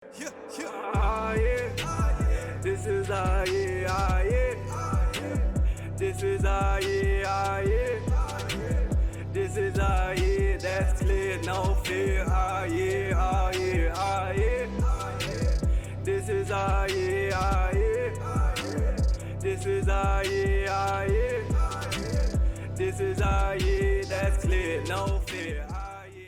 Yeah. This is yeah. This is yeah. This is yeah. That's clear, no fear. Yeah. This is yeah. This is yeah. This is yeah. That's clear, no fear.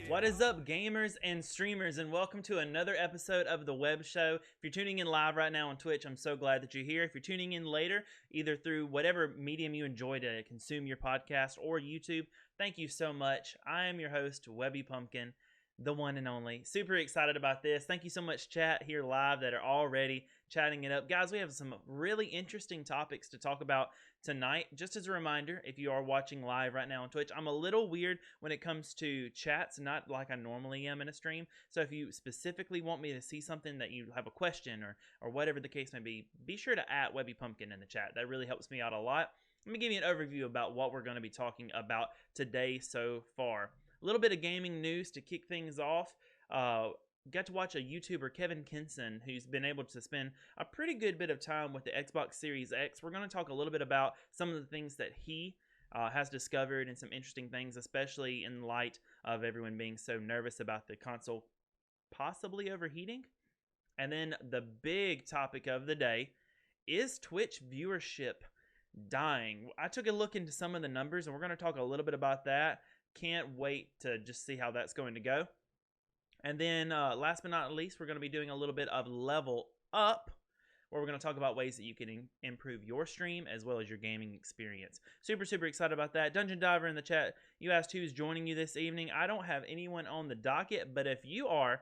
What is up, gamers and streamers, and welcome to another episode of the Webb Show. If you're tuning in live right now on Twitch, I'm so glad that you're here. If you're tuning in later, either through whatever medium you enjoy to consume your podcast or YouTube, thank you so much. I am your host, Webby Pumpkin, the one and only. Super excited about this. Thank you so much, chat here live that are already chatting it up. Guys, we have some really interesting topics to talk about tonight. Just as a reminder, if you are watching live right now on Twitch, I'm a little weird when it comes to chats, not like I normally am in a stream. So if you specifically want me to see something that you have a question or whatever the case may be sure to @ Webby Pumpkin in the chat. That really helps me out a lot. Let me give you an overview about what we're going to be talking about today so far. A little bit of gaming news to kick things off. Got to watch a YouTuber, Kevin Kinson, who's been able to spend a pretty good bit of time with the Xbox Series X. We're going to talk a little bit about some of the things that he has discovered and some interesting things, especially in light of everyone being so nervous about the console possibly overheating. And then the big topic of the day is Twitch viewership dying. I took a look into some of the numbers, and we're going to talk a little bit about that. Can't wait to just see how that's going to go. And then last but not least, we're going to be doing a little bit of level up, where we're going to talk about ways that you can improve your stream as well as your gaming experience. Super excited about that. Dunjun Diver in the chat, you asked who's joining you this evening. I don't have anyone on the docket, but if you are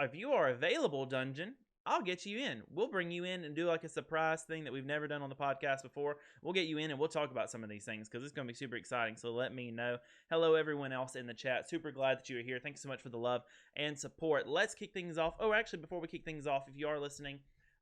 available, Dungeon, I'll get you in. We'll bring you in and do like a surprise thing that we've never done on the podcast before. We'll get you in and we'll talk about some of these things because it's going to be super exciting. So let me know. Hello, everyone else in the chat. Super glad that you are here. Thanks so much for the love and support. Let's kick things off. Oh, actually, before we kick things off, if you are listening,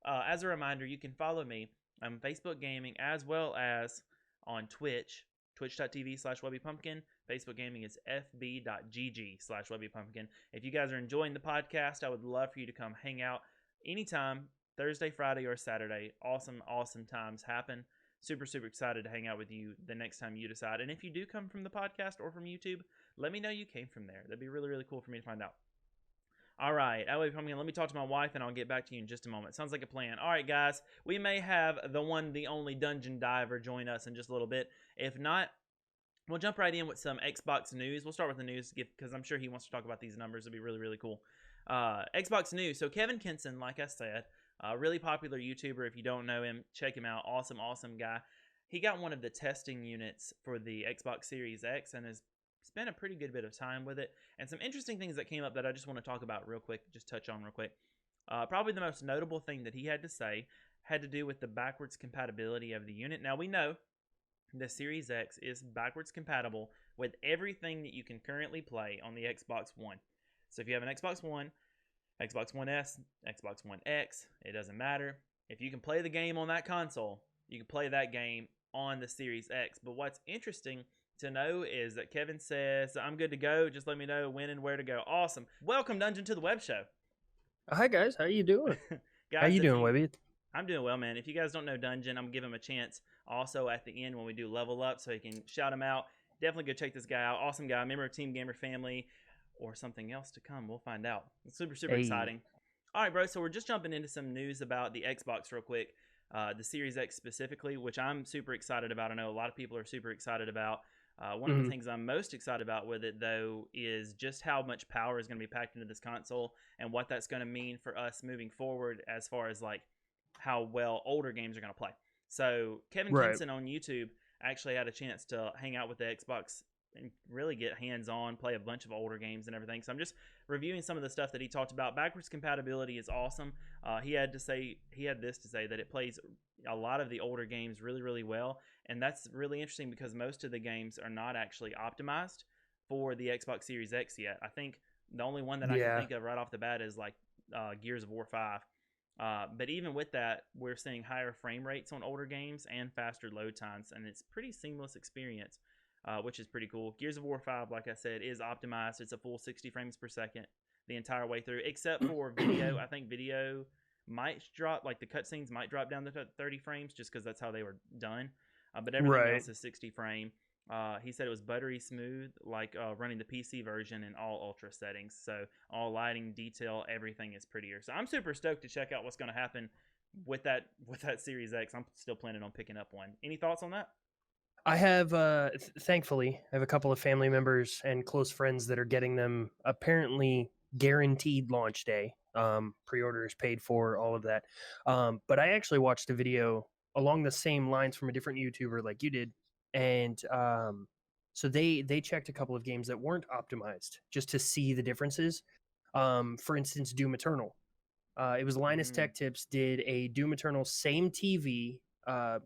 as a reminder, you can follow me on Facebook Gaming as well as on Twitch. Twitch.tv/WebbyPumpkin. Facebook Gaming is fb.gg/WebbyPumpkin. If you guys are enjoying the podcast, I would love for you to come hang out anytime, Thursday, Friday, or Saturday. Awesome times happen. Super excited to hang out with you the next time you decide. And if you do come from the podcast or from YouTube, let me know you came from there. That'd be really cool for me to find out. All right, let me talk to my wife and I'll get back to you in just a moment. Sounds like a plan. All right, guys, we may have the one, the only Dunjun Diver join us in just a little bit. If not, we'll jump right in with some Xbox news. We'll start with the news because I'm sure he wants to talk about these numbers. It'd be really cool. Xbox news. So Kevin Kinson, like I said, a really popular YouTuber. If you don't know him, check him out. Awesome guy. He got one of the testing units for the Xbox Series X and has spent a pretty good bit of time with it. And some interesting things that came up that I just want to talk about real quick, just touch on real quick. Probably the most notable thing that he had to say had to do with the backwards compatibility of the unit. Now, we know the Series X is backwards compatible with everything that you can currently play on the Xbox One. So if you have an Xbox One, Xbox One S, Xbox One X, it doesn't matter. If you can play the game on that console, you can play that game on the Series X. But what's interesting to know is that Kevin says, I'm good to go. Just let me know when and where to go. Awesome. Welcome, Dungeon, to the Web Show. Hi, guys. How you doing? Guys, how you doing, Webby? I'm doing well, man. If you guys don't know Dungeon, I'm going to give him a chance also at the end when we do level up so you can shout him out. Definitely go check this guy out. Awesome guy. Member of Team Gamer family. Or something else to come. We'll find out. It's super exciting. All right, bro. So we're just jumping into some news about the Xbox real quick. The Series X specifically, which I'm super excited about. I know a lot of people are super excited about. One of the things I'm most excited about with it, though, is just how much power is going to be packed into this console and what that's going to mean for us moving forward as far as like how well older games are going to play. So Kevin Kinson on YouTube actually had a chance to hang out with the Xbox and really get hands-on, play a bunch of older games and everything. So I'm just reviewing some of the stuff that he talked about. Backwards compatibility is awesome. He had this to say that it plays a lot of the older games really well, and that's really interesting because most of the games are not actually optimized for the Xbox Series X yet. I think the only one that I can think of right off the bat is like Gears of War 5. But even with that, we're seeing higher frame rates on older games and faster load times, and it's pretty seamless experience. Which is pretty cool. Gears of War 5, like I said, is optimized. It's a full 60 frames per second. the entire way through, except for video. I think video might drop, like the cutscenes might drop down to 30 frames just because that's how they were done. But everything Right. else is 60 frame. He said it was buttery smooth, like running the PC version in all ultra settings. So all lighting, detail, everything is prettier. So I'm super stoked to check out what's going to happen with that Series X. I'm still planning on picking up one. Any thoughts on that? I have, thankfully, I have a couple of family members and close friends that are getting them apparently guaranteed launch day. Pre-orders paid for, all of that. But I actually watched a video along the same lines from a different YouTuber like you did, and so they checked a couple of games that weren't optimized just to see the differences. For instance, Doom Eternal. It was Linus Tech Tips did a Doom Eternal same TV,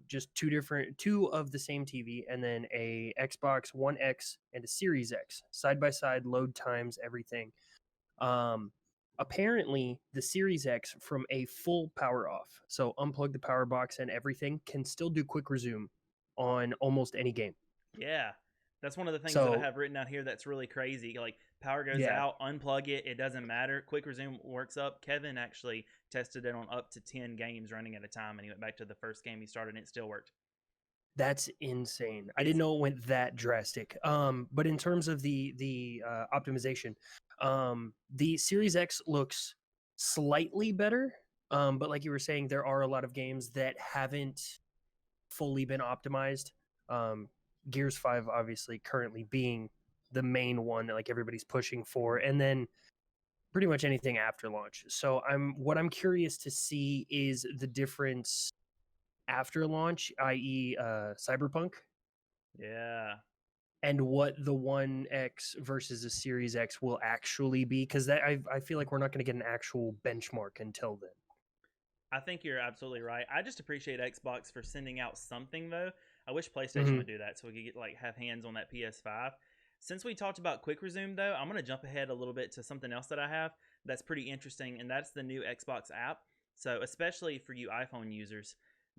just two of the same TV, and then a Xbox One X and a Series X side by side, load times, everything. Apparently, the Series X from a full power off, so unplug the power box and everything, can still do quick resume on almost any game. Yeah. That's one of the things that I have written out here that's really crazy. Like, power goes out, unplug it, it doesn't matter. Quick resume works up. Kevin actually tested it on up to 10 games running at a time, and he went back to the first game he started, and it still worked. That's insane. I didn't know it went that drastic. But in terms of the optimization, the Series X looks slightly better. But like you were saying, there are a lot of games that haven't fully been optimized. Gears 5 obviously currently being the main one that like everybody's pushing for, and then pretty much anything after launch. So what I'm curious to see is the difference after launch, i.e. Cyberpunk. Yeah. And what the One X versus the Series X will actually be, because that I feel like we're not going to get an actual benchmark until then. I think you're absolutely right. I just appreciate Xbox for sending out something, though. I wish PlayStation would do that so we could get have hands on that PS5. Since we talked about quick resume, though, I'm going to jump ahead a little bit to something else that I have that's pretty interesting, and that's the new Xbox app. So especially for you iPhone users,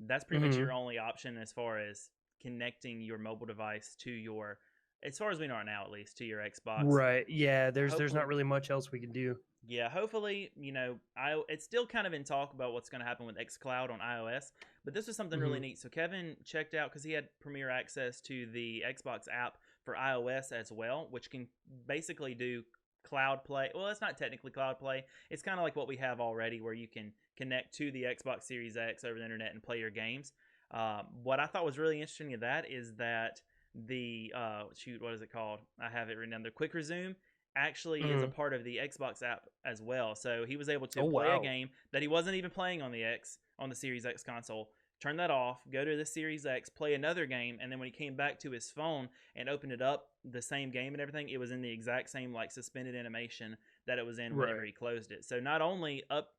that's pretty much your only option as far as connecting your mobile device to your, as far as we know right now at least, to your Xbox. Right. Yeah, there's not really much else we can do. Yeah, hopefully, it's still kind of in talk about what's going to happen with xCloud on iOS, but this was something really neat. So Kevin checked out, because he had premier access to the Xbox app for iOS as well, which can basically do cloud play. Well, it's not technically cloud play. It's kind of like what we have already, where you can connect to the Xbox Series X over the internet and play your games. What I thought was really interesting of that is that the, what is it called? I have it written down there. Quick Resume actually is a part of the Xbox app as well. So he was able to play a game that he wasn't even playing on the Series X console, turn that off, go to the Series X, play another game, and then when he came back to his phone and opened it up, the same game and everything, it was in the exact same like suspended animation that it was in whenever he closed it. So not only up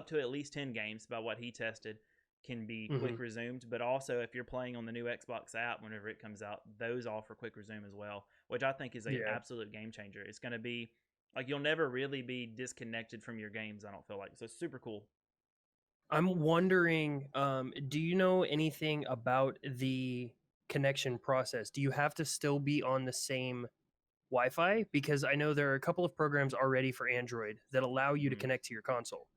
to at least 10 games by what he tested can be quick resumed, but also if you're playing on the new Xbox app whenever it comes out, those offer quick resume as well, which I think is an absolute game changer. It's going to be like, you'll never really be disconnected from your games, I don't feel like. So it's super cool. I'm wondering, do you know anything about the connection process? Do you have to still be on the same Wi-Fi? Because I know there are a couple of programs already for Android that allow you to connect to your console.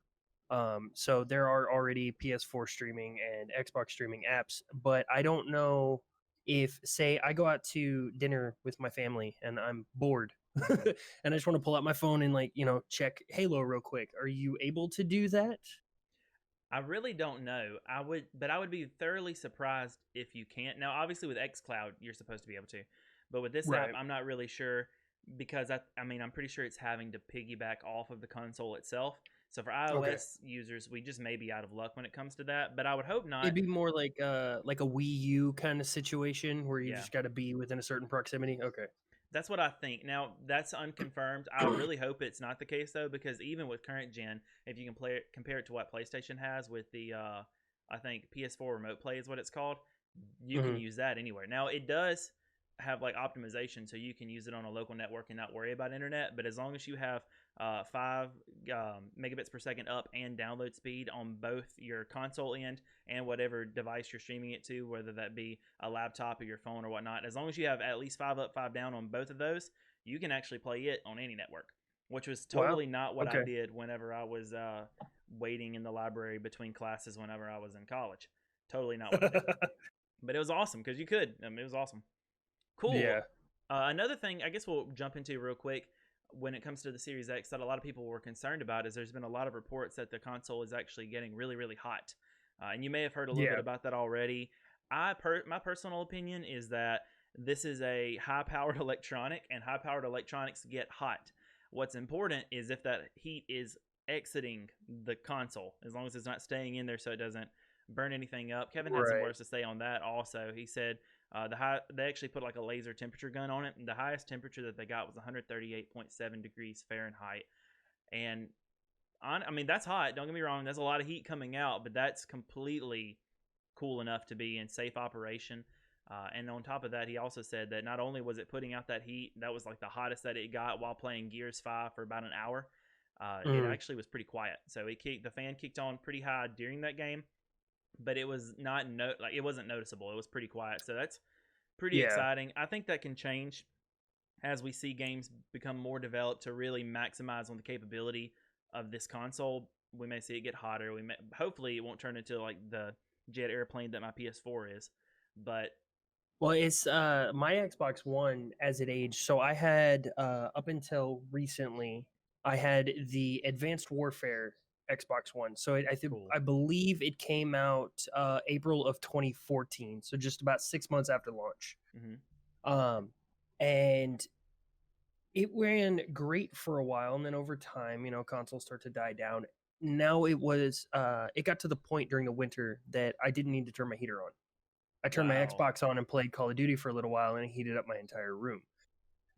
So there are already PS4 streaming and Xbox streaming apps, but I don't know if, say, I go out to dinner with my family and I'm bored and I just want to pull out my phone and check Halo real quick. Are you able to do that? I really don't know. I would be thoroughly surprised if you can't. Now, obviously with xCloud, you're supposed to be able to, but with this app, I'm not really sure, because I'm pretty sure it's having to piggyback off of the console itself. So for iOS users, we just may be out of luck when it comes to that, but I would hope not. It'd be more like a Wii U kind of situation where you just got to be within a certain proximity. Okay. That's what I think. Now, that's unconfirmed. I really hope it's not the case, though, because even with current gen, if you can compare it to what PlayStation has with the, I think PS4 Remote Play is what it's called, you can use that anywhere. Now, it does have like optimization, so you can use it on a local network and not worry about internet, but as long as you have 5 megabits per second up and download speed on both your console end and whatever device you're streaming it to, whether that be a laptop or your phone or whatnot, as long as you have at least 5 up, 5 down on both of those, you can actually play it on any network. which was Wow. totally not what I Okay. did whenever I was waiting in the library between classes whenever I was in college. Totally not what I did. But it was awesome because you could. I mean, it was awesome. Cool. Yeah. Another thing, I guess we'll jump into real quick when it comes to the Series X that a lot of people were concerned about is there's been a lot of reports that the console is actually getting really, really hot. And you may have heard a little Yeah. bit about that already. My personal opinion is that this is a high-powered electronic, and high-powered electronics get hot. What's important is if that heat is exiting the console, as long as it's not staying in there so it doesn't burn anything up. Kevin had some Right. words to say on that also. He said they actually put like a laser temperature gun on it, and the highest temperature that they got was 138.7 degrees Fahrenheit. And I mean, that's hot. Don't get me wrong. There's a lot of heat coming out, but that's completely cool enough to be in safe operation. And on top of that, he also said that not only was it putting out that heat, that was like the hottest that it got while playing Gears 5 for about an hour. It actually was pretty quiet. So the fan kicked on pretty high during that game, but it was it wasn't noticeable. It was pretty quiet. So that's pretty Yeah. exciting. I think that can change as we see games become more developed to really maximize on the capability of this console. We may see it get hotter. Hopefully it won't turn into like the jet airplane that my PS4 is. But Well, it's my Xbox One as it aged. So I had up until recently, I had the Advanced Warfare Xbox One. So cool. I believe it came out April of 2014. So just about 6 months after launch. And it ran great for a while, and then over time, consoles start to die down. Now it got to the point during the winter that I didn't need to turn my heater on. I turned my Xbox on and played Call of Duty for a little while, and it heated up my entire room.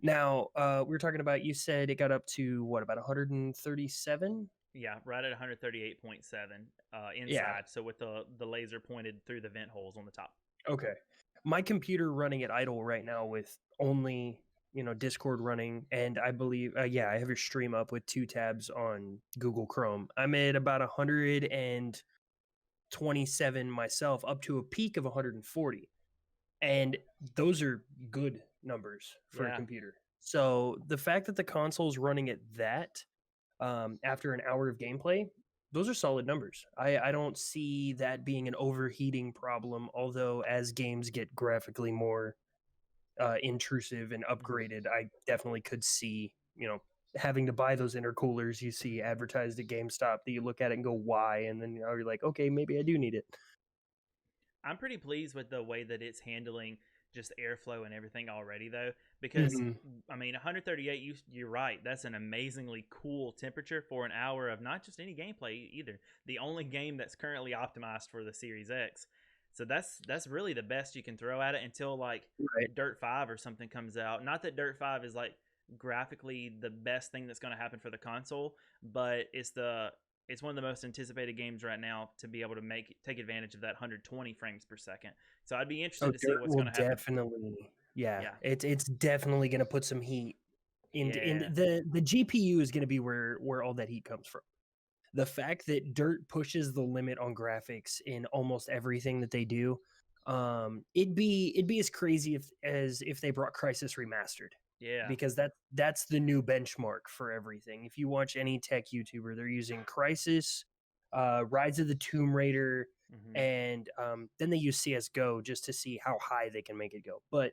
Now, we were talking about, you said it got up to, what, about 137? Yeah, right at 138.7 inside. Yeah. So with the laser pointed through the vent holes on the top. Okay. My computer running at idle right now with only, Discord running, and I believe, I have your stream up with 2 tabs on Google Chrome. I'm at about 127 myself, up to a peak of 140. And those are good numbers for a computer. So the fact that the console's running at that after an hour of gameplay, those are solid numbers. I don't see that being an overheating problem, although as games get graphically more intrusive and upgraded, I definitely could see, having to buy those intercoolers you see advertised at GameStop that you look at it and go, why? And then you're like, okay, maybe I do need it. I'm pretty pleased with the way that it's handling just airflow and everything already, though, because I mean, 138. You're right. That's an amazingly cool temperature for an hour of not just any gameplay either. The only game that's currently optimized for the Series X. So that's really the best you can throw at it until like Dirt 5 or something comes out. Not that Dirt 5 is like graphically the best thing that's going to happen for the console, but it's one of the most anticipated games right now to be able to take advantage of that 120 frames per second. So I'd be interested to see what's going to happen. Definitely, it's definitely going to put some heat in the GPU is going to be where all that heat comes from. The fact that Dirt pushes the limit on graphics in almost everything that they do, it'd be as crazy as if they brought Crysis Remastered. Yeah. Because that's the new benchmark for everything. If you watch any tech YouTuber, they're using Crysis, Rise of the Tomb Raider, and then they use CSGO just to see how high they can make it go. But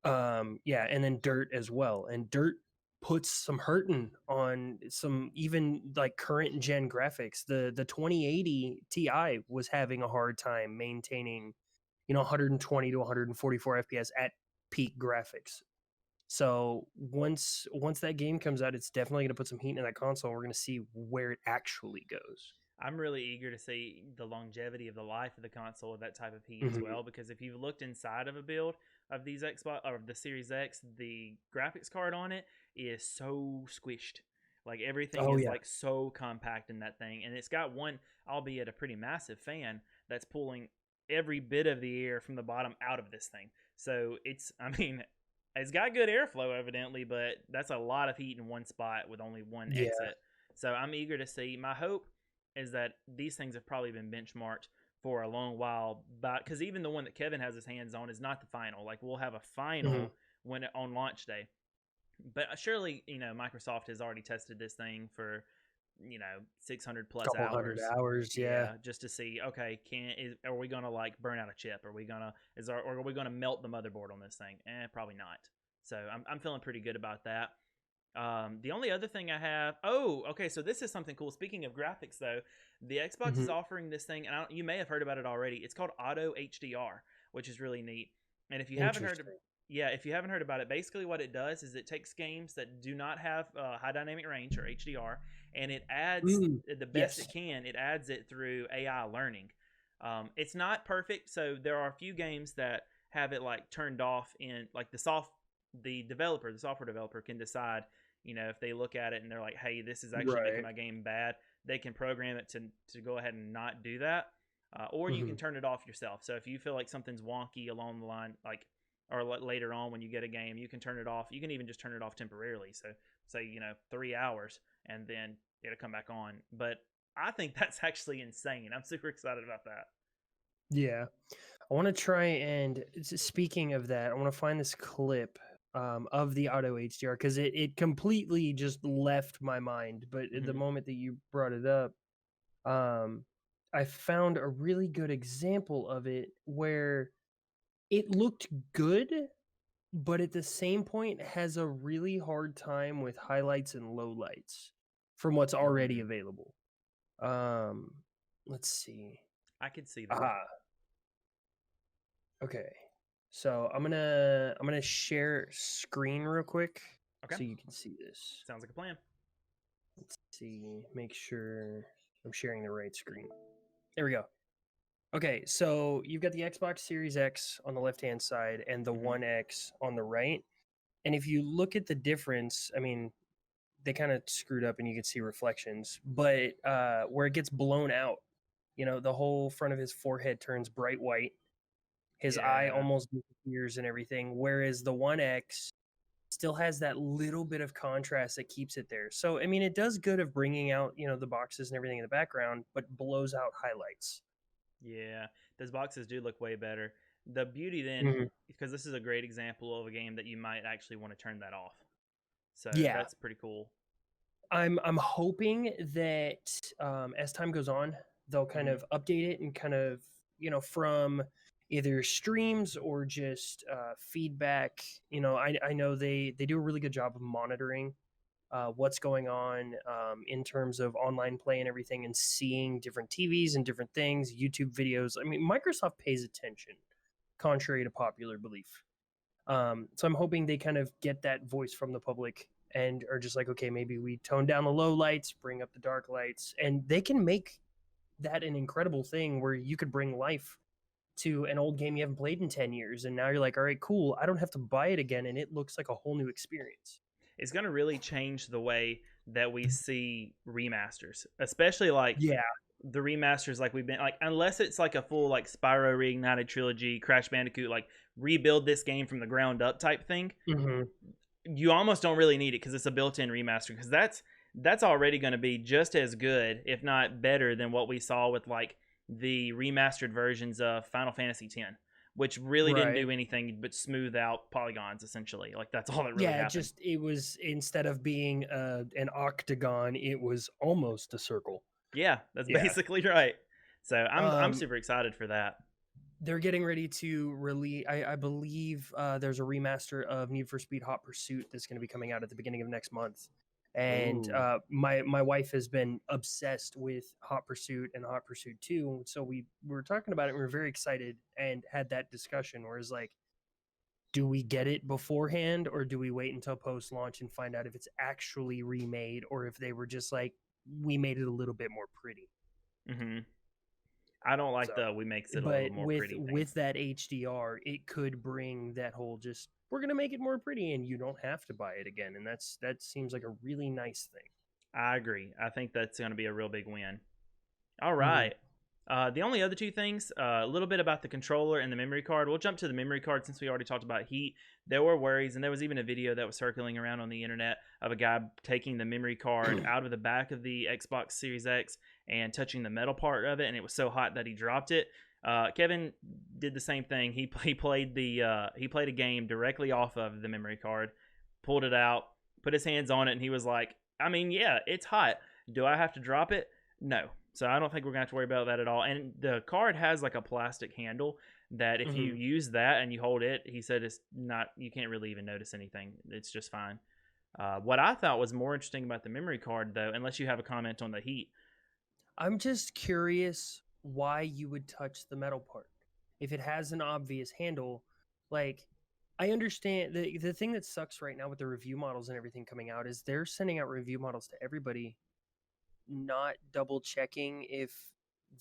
and then Dirt as well. And Dirt puts some hurting on some even like current gen graphics. The 2080 Ti was having a hard time maintaining, 120 to 144 FPS at peak graphics. So once that game comes out, it's definitely going to put some heat in that console. We're going to see where it actually goes. I'm really eager to see the longevity of the life of the console with that type of heat as well, because if you've looked inside of a build of these Xbox or the Series X, the graphics card on it is so squished. Like everything is like so compact in that thing, and it's got one, albeit a pretty massive fan that's pulling every bit of the air from the bottom out of this thing. So it's got good airflow evidently, but that's a lot of heat in one spot with only one exit. So I'm eager to see. My hope is that these things have probably been benchmarked for a long while, because even the one that Kevin has his hands on is not the final. Like we'll have a final on launch day, But surely, Microsoft has already tested this thing for 600 plus Couple hours. 100 hours, yeah. Just to see, okay, are we gonna like burn out a chip? Or are we gonna melt the motherboard on this thing? Probably not. So I'm feeling pretty good about that. The only other thing I have, okay, so this is something cool. Speaking of graphics, though, the Xbox is offering this thing, and you may have heard about it already. It's called Auto HDR, which is really neat. And if you haven't heard about it, basically what it does is it takes games that do not have high dynamic range or HDR, and it adds the best it can. It adds it through AI learning. It's not perfect, so there are a few games that have it like turned off in like the software developer can decide, if they look at it and they're like, hey, this is actually making my game bad, they can program it to go ahead and not do that. Or you can turn it off yourself. So if you feel like something's wonky along the line, like, or later on when you get a game, you can turn it off. You can even just turn it off temporarily. So say, 3 hours, and then it'll come back on. But I think that's actually insane. I'm super excited about that. Yeah. I want to try and, speaking of that, I want to find this clip of the Auto HDR, because it completely just left my mind. But at the moment that you brought it up, I found a really good example of it where it looked good, but at the same point has a really hard time with highlights and lowlights from what's already available. Let's see. I could see that. Okay. So I'm gonna share screen real quick, so you can see this. Sounds like a plan. Let's see. Make sure I'm sharing the right screen. There we go. Okay, so you've got the Xbox Series X on the left-hand side and the One X on the right. And if you look at the difference, I mean, they kind of screwed up and you can see reflections, but where it gets blown out, the whole front of his forehead turns bright white. His eye almost disappears and everything, whereas the One X still has that little bit of contrast that keeps it there. So, I mean, it does good of bringing out, the boxes and everything in the background, but blows out highlights. Yeah, those boxes do look way better. The beauty then, because this is a great example of a game that you might actually want to turn that off. So that's pretty cool. I'm hoping that as time goes on, they'll kind of update it and kind of, from either streams or just feedback. I know they do a really good job of monitoring what's going on in terms of online play and everything, and seeing different TVs and different things, YouTube videos. I mean, Microsoft pays attention, contrary to popular belief. So I'm hoping they kind of get that voice from the public and are just like, okay, maybe we tone down the low lights, bring up the dark lights, and they can make that an incredible thing where you could bring life to an old game you haven't played in 10 years. And now you're like, all right, cool. I don't have to buy it again. And it looks like a whole new experience. It's going to really change the way that we see remasters, especially like the remasters like we've been like, unless it's like a full like Spyro Reignited trilogy, Crash Bandicoot, like rebuild this game from the ground up type thing. You almost don't really need it because it's a built-in remaster, because that's already going to be just as good, if not better, than what we saw with like the remastered versions of Final Fantasy X, which really didn't do anything but smooth out polygons, essentially. Like that's all that really happened. It was, instead of being an octagon, it was almost a circle. Yeah, that's basically right. So I'm super excited for that. They're getting ready to release, I believe there's a remaster of Need for Speed Hot Pursuit that's going to be coming out at the beginning of next month. And my wife has been obsessed with Hot Pursuit and Hot Pursuit 2. So we were talking about it. We were very excited and had that discussion where it's like, do we get it beforehand, or do we wait until post-launch and find out if it's actually remade, or if they were just like, we made it a little bit more pretty. I don't like we makes it a little more pretty thing. With that HDR, it could bring that whole just, we're going to make it more pretty and you don't have to buy it again. And that seems like a really nice thing. I agree. I think that's going to be a real big win. All right. The only other two things, a little bit about the controller and the memory card. We'll jump to the memory card since we already talked about heat. There were worries, and there was even a video that was circling around on the internet of a guy taking the memory card out of the back of the Xbox Series X and touching the metal part of it, and it was so hot that he dropped it. Kevin did the same thing. He played a game directly off of the memory card, pulled it out, put his hands on it, and he was like, I mean, yeah, it's hot. Do I have to drop it? No. So I don't think we're going to have to worry about that at all. And the card has like a plastic handle that if you use that and you hold it, he said it's not, you can't really even notice anything. It's just fine. What I thought was more interesting about the memory card, though, unless you have a comment on the heat. I'm just curious why you would touch the metal part. If it has an obvious handle, like, I understand the thing that sucks right now with the review models and everything coming out is they're sending out review models to everybody, not double checking if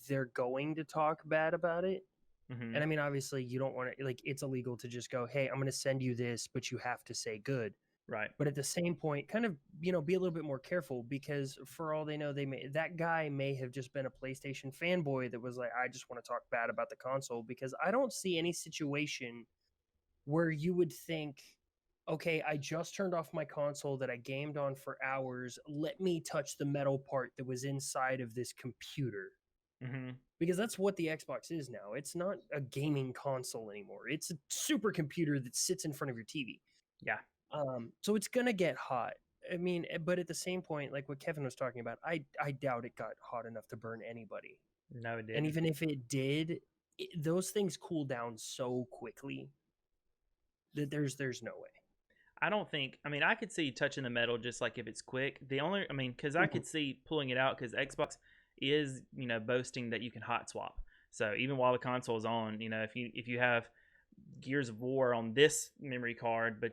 they're going to talk bad about it. And I mean, obviously, you don't want to, like, it's illegal to just go, hey, I'm going to send you this, but you have to say good. Right. But at the same point, kind of, be a little bit more careful, because for all they know, that guy may have just been a PlayStation fanboy that was like, I just want to talk bad about the console, because I don't see any situation where you would think, okay, I just turned off my console that I gamed on for hours. Let me touch the metal part that was inside of this computer. Because that's what the Xbox is now. It's not a gaming console anymore. It's a supercomputer that sits in front of your TV. Yeah. So it's gonna get hot. I mean, but at the same point, like what Kevin was talking about, I doubt it got hot enough to burn anybody. No, it didn't. And even if it did, those things cool down so quickly that there's no way. I don't think. I mean, I could see touching the metal just like if it's quick. Because I could see pulling it out, because Xbox is, boasting that you can hot swap. So even while the console is on, if you have Gears of War on this memory card,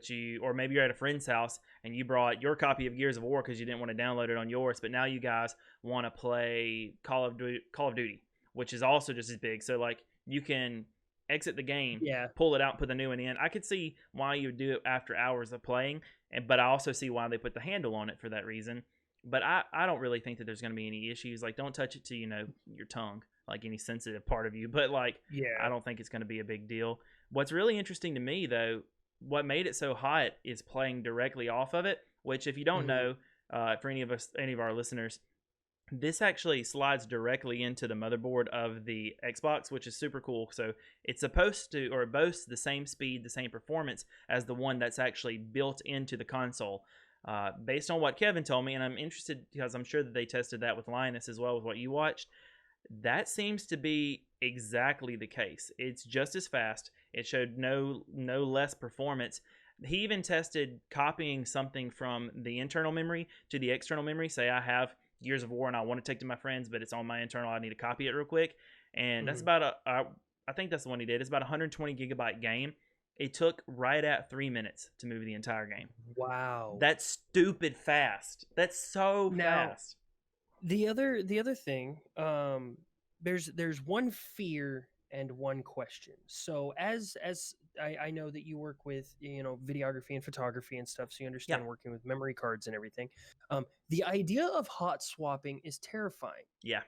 or maybe you're at a friend's house and you brought your copy of Gears of War because you didn't want to download it on yours, but now you guys want to play Call of Duty, which is also just as big. So like you can exit the game, pull it out, put the new one in. I could see why you would do it after hours of playing, but I also see why they put the handle on it for that reason. But I don't really think that there's going to be any issues. Like, don't touch it to, your tongue, like any sensitive part of you. But, like, I don't think it's going to be a big deal. What's really interesting to me, though, what made it so hot is playing directly off of it, which, if you don't know, for any of our listeners, this actually slides directly into the motherboard of the Xbox, which is super cool. So it's supposed to, or it boasts the same speed, the same performance as the one that's actually built into the console. Based on what Kevin told me, and I'm interested because I'm sure that they tested that with Linus as well with what you watched, that seems to be exactly the case. It's just as fast. It showed no less performance. He even tested copying something from the internal memory to the external memory. Say I have Gears of War and I want to take to my friends, but it's on my internal. I need to copy it real quick. And that's about I think that's the one he did. It's about a 120 gigabyte game. It took right at 3 minutes to move the entire game. Wow. That's stupid fast. That's so fast. The other thing, there's one fear and one question. So as I know that you work with, videography and photography and stuff, so you understand working with memory cards and everything. The idea of hot swapping is terrifying. Yeah.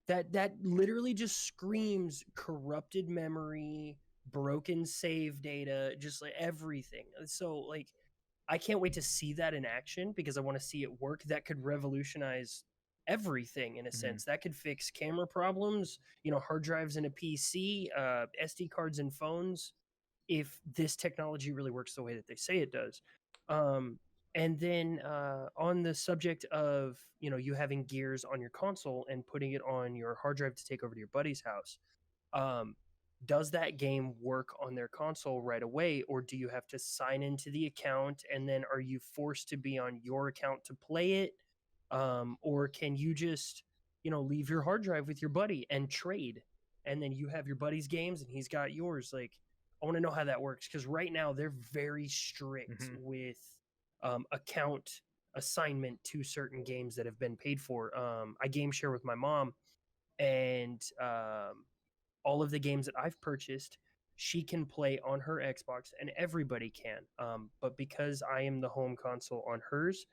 That literally just screams corrupted memory, broken save data, just like everything. So like, I can't wait to see that in action, because I want to see it work. That could revolutionize everything in a sense. That could fix camera problems, hard drives in a PC, SD cards in phones, if this technology really works the way that they say it does. And then on the subject of, you having Gears on your console and putting it on your hard drive to take over to your buddy's house, does that game work on their console right away, or do you have to sign into the account, and then are you forced to be on your account to play it? Or can you just, leave your hard drive with your buddy and trade, and then you have your buddy's games and he's got yours? Like, I want to know how that works, because right now they're very strict with account assignment to certain games that have been paid for. I game share with my mom, and all of the games that I've purchased, she can play on her Xbox, and everybody can. But because I am the home console on hers,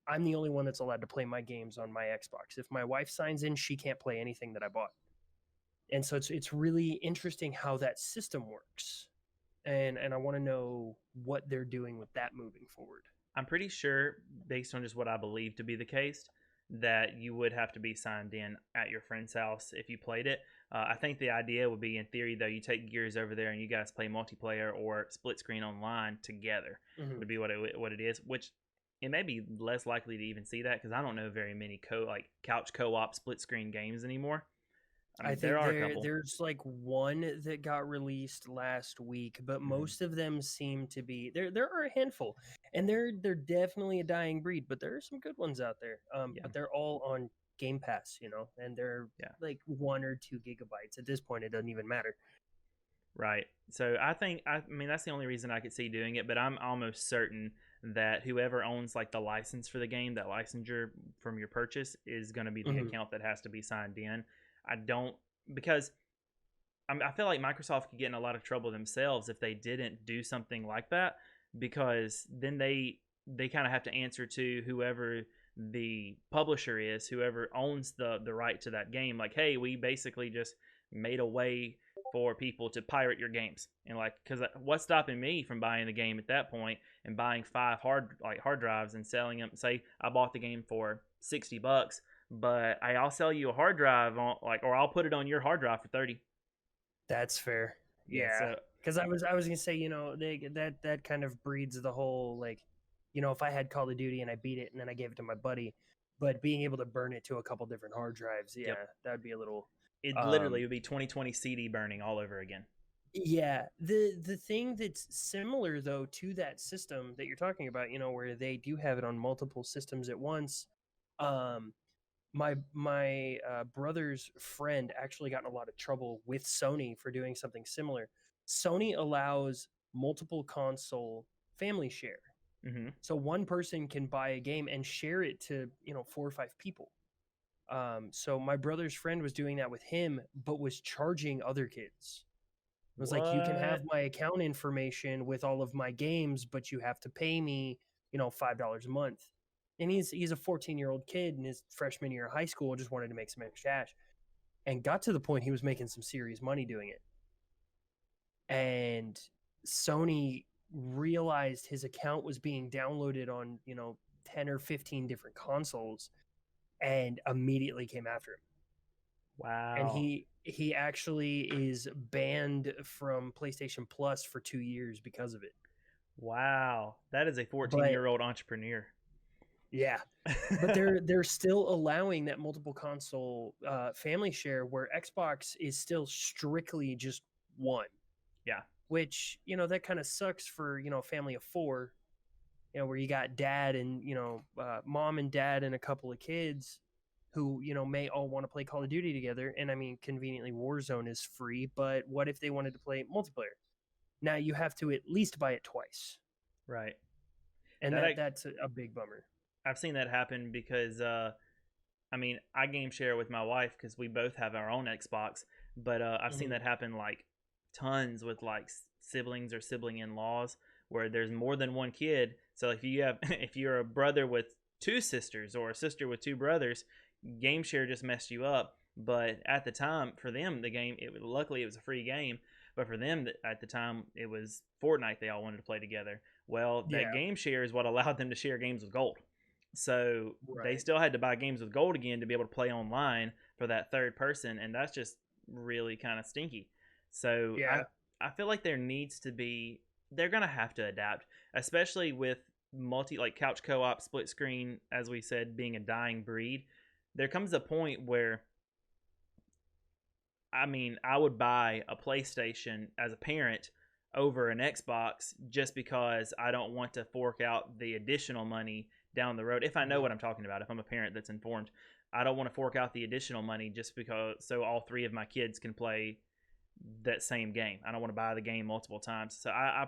I'm the only one that's allowed to play my games on my Xbox. If my wife signs in, she can't play anything that I bought. And so it's really interesting how that system works. And I want to know what they're doing with that moving forward. I'm pretty sure, based on just what I believe to be the case, that you would have to be signed in at your friend's house if you played it. I think the idea would be, in theory, though, you take Gears over there and you guys play multiplayer or split screen online together would be what it is, which it may be less likely to even see that because I don't know very many couch co-op split screen games anymore. I I mean, think there are a couple. there's like one that got released last week, but most of them seem to be there are a handful, and they're definitely a dying breed, but there are some good ones out there. Yeah. But they're all on Game Pass, and they're Yeah. like 1 or 2 gigabytes. At this point, it doesn't even matter. Right. So I mean, that's the only reason I could see doing it, but I'm almost certain that whoever owns like the license for the game, that licensure from your purchase, is going to be the Mhm. account that has to be signed in. I don't, because I feel like Microsoft could get in a lot of trouble themselves if they didn't do something like that, because then they kind of have to answer to whoever the publisher is, whoever owns the right to that game. Like, hey, we basically just made a way for people to pirate your games, and like, because what's stopping me from buying the game at that point and buying 5 hard drives and selling them? Say I bought the game for $60, but I'll sell you a hard drive on or I'll put it on your hard drive for 30. That's fair. Yeah, Yeah, so because I was gonna say, that kind of breeds the whole, like, if I had Call of Duty and I beat it and then I gave it to my buddy, but being able to burn it to a couple different hard drives, yeah, Yep. that'd be a little. It literally would be 2020 CD burning all over again. Yeah, the thing that's similar though to that system that you're talking about, where they do have it on multiple systems at once. My brother's friend actually got in a lot of trouble with Sony for doing something similar. Sony allows multiple console family share. Mm-hmm. So one person can buy a game and share it to 4 or 5 people. So my brother's friend was doing that with him, but was charging other kids. It was like, you can have my account information with all of my games, but you have to pay me, $5 a month. And he's a 14-year-old kid in his freshman year of high school, just wanted to make some extra cash, and got to the point he was making some serious money doing it. And Sony realized his account was being downloaded on 10 or 15 different consoles, and immediately came after him. Wow. And he actually is banned from PlayStation Plus for 2 years because of it. Wow, that is a 14-year-old entrepreneur. Yeah, but they're still allowing that multiple console family share, where Xbox is still strictly just one. Yeah, which that kind of sucks for a family of 4, where you got dad and mom and dad and a couple of kids who may all want to play Call of Duty together. And I mean, conveniently, Warzone is free, but what if they wanted to play multiplayer? Now you have to at least buy it twice, right? And that's a big bummer. I've seen that happen because I mean, I game share with my wife because we both have our own Xbox, but I've seen that happen like tons with like siblings or sibling in-laws, where there's more than one kid. So if you're a brother with 2 sisters or a sister with 2 brothers, game share just messed you up. But at the time, for them, the game, luckily it was a free game, but for them at the time, it was Fortnite they all wanted to play together. Well, that game share is what allowed them to share games with gold. So they still had to buy games with gold again to be able to play online for that third person, and that's just really kind of stinky. So I feel like there needs to be, they're going to have to adapt, especially with couch co-op, split screen, as we said, being a dying breed. There comes a point where, I mean, I would buy a PlayStation as a parent over an Xbox just because I don't want to fork out the additional money down the road. If I know what I'm talking about, if I'm a parent that's informed, I don't want to fork out the additional money just because so all 3 of my kids can play that same game. I don't want to buy the game multiple times. So I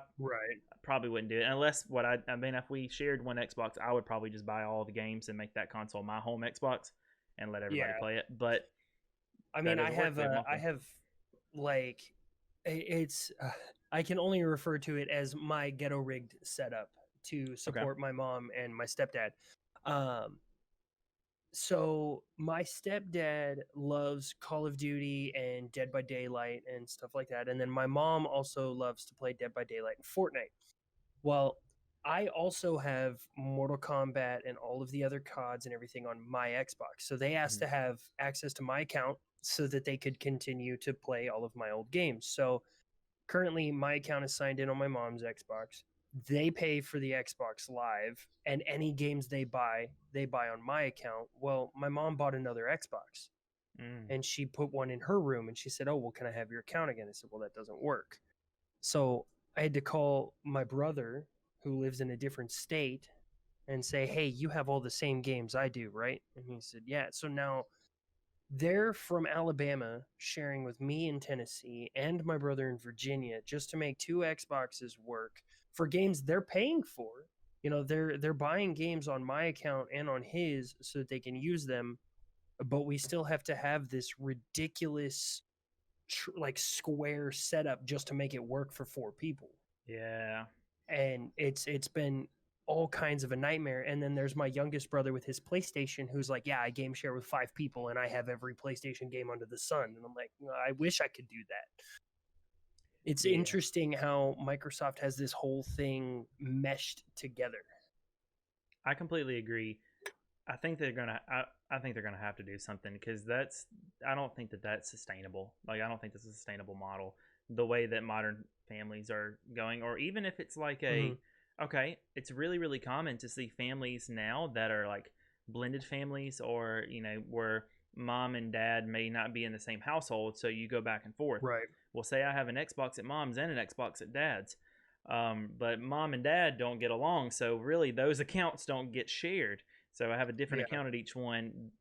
probably wouldn't do it unless I mean, if we shared one Xbox, I would probably just buy all the games and make that console my home Xbox and let everybody play it. But I mean, I have like, it's I can only refer to it as my ghetto rigged setup to support my mom and my stepdad. So my stepdad loves Call of Duty and Dead by Daylight and stuff like that. And then my mom also loves to play Dead by Daylight and Fortnite. Well, I also have Mortal Kombat and all of the other CODs and everything on my Xbox. So they asked to have access to my account so that they could continue to play all of my old games. So currently my account is signed in on my mom's Xbox. They pay for the Xbox Live, and any games they buy on my account. Well, my mom bought another Xbox, and she put one in her room, and she said, "Oh, well, can I have your account again?" I said, "Well, that doesn't work." So I had to call my brother, who lives in a different state, and say, "Hey, you have all the same games I do, right?" And he said, "Yeah." So now they're from Alabama sharing with me in Tennessee and my brother in Virginia just to make 2 Xboxes work for games they're paying for. You know, they're buying games on my account and on his so that they can use them, but we still have to have this ridiculous like square setup just to make it work for 4 people. Yeah. And it's been all kinds of a nightmare. And then there's my youngest brother with his PlayStation who's like, "Yeah, I game share with 5 people and I have every PlayStation game under the sun." And I'm like, I wish I could do that. It's interesting how Microsoft has this whole thing meshed together. I completely agree. I think they're gonna. I think they're gonna have to do something, because I don't think that's sustainable. Like, I don't think that's a sustainable model. The way that modern families are going, or even if it's like okay, it's really, really common to see families now that are like blended families, or where mom and dad may not be in the same household, so you go back and forth. Right. Well, say I have an Xbox at mom's and an Xbox at dad's, but mom and dad don't get along, so really those accounts don't get shared. So I have a different account at each one.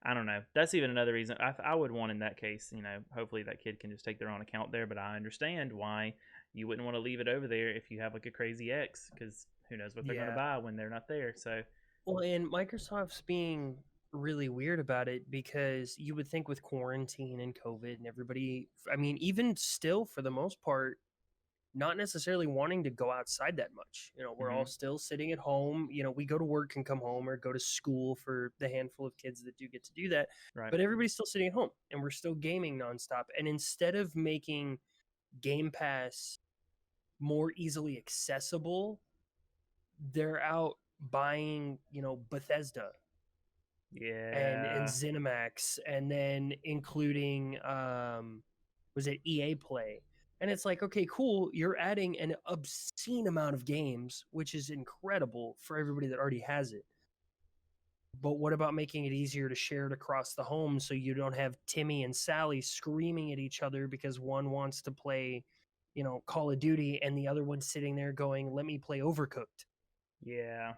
I don't know. That's even another reason I would want, in that case, hopefully that kid can just take their own account there. But I understand why you wouldn't want to leave it over there if you have like a crazy ex, because who knows what they're going to buy when they're not there. So, well, and Microsoft's being really weird about it, because you would think with quarantine and COVID and everybody, I mean, even still for the most part, not necessarily wanting to go outside that much. We're all still sitting at home. We go to work and come home, or go to school for the handful of kids that do get to do that. right. But everybody's still sitting at home, and we're still gaming nonstop. And instead of making Game Pass more easily accessible, they're out buying, Bethesda. And ZeniMax, and then including was it EA Play. And it's like, okay, cool, you're adding an obscene amount of games, which is incredible for everybody that already has it. But what about making it easier to share it across the home, so you don't have Timmy and Sally screaming at each other because one wants to play, Call of Duty, and the other one's sitting there going, "Let me play Overcooked." Yeah.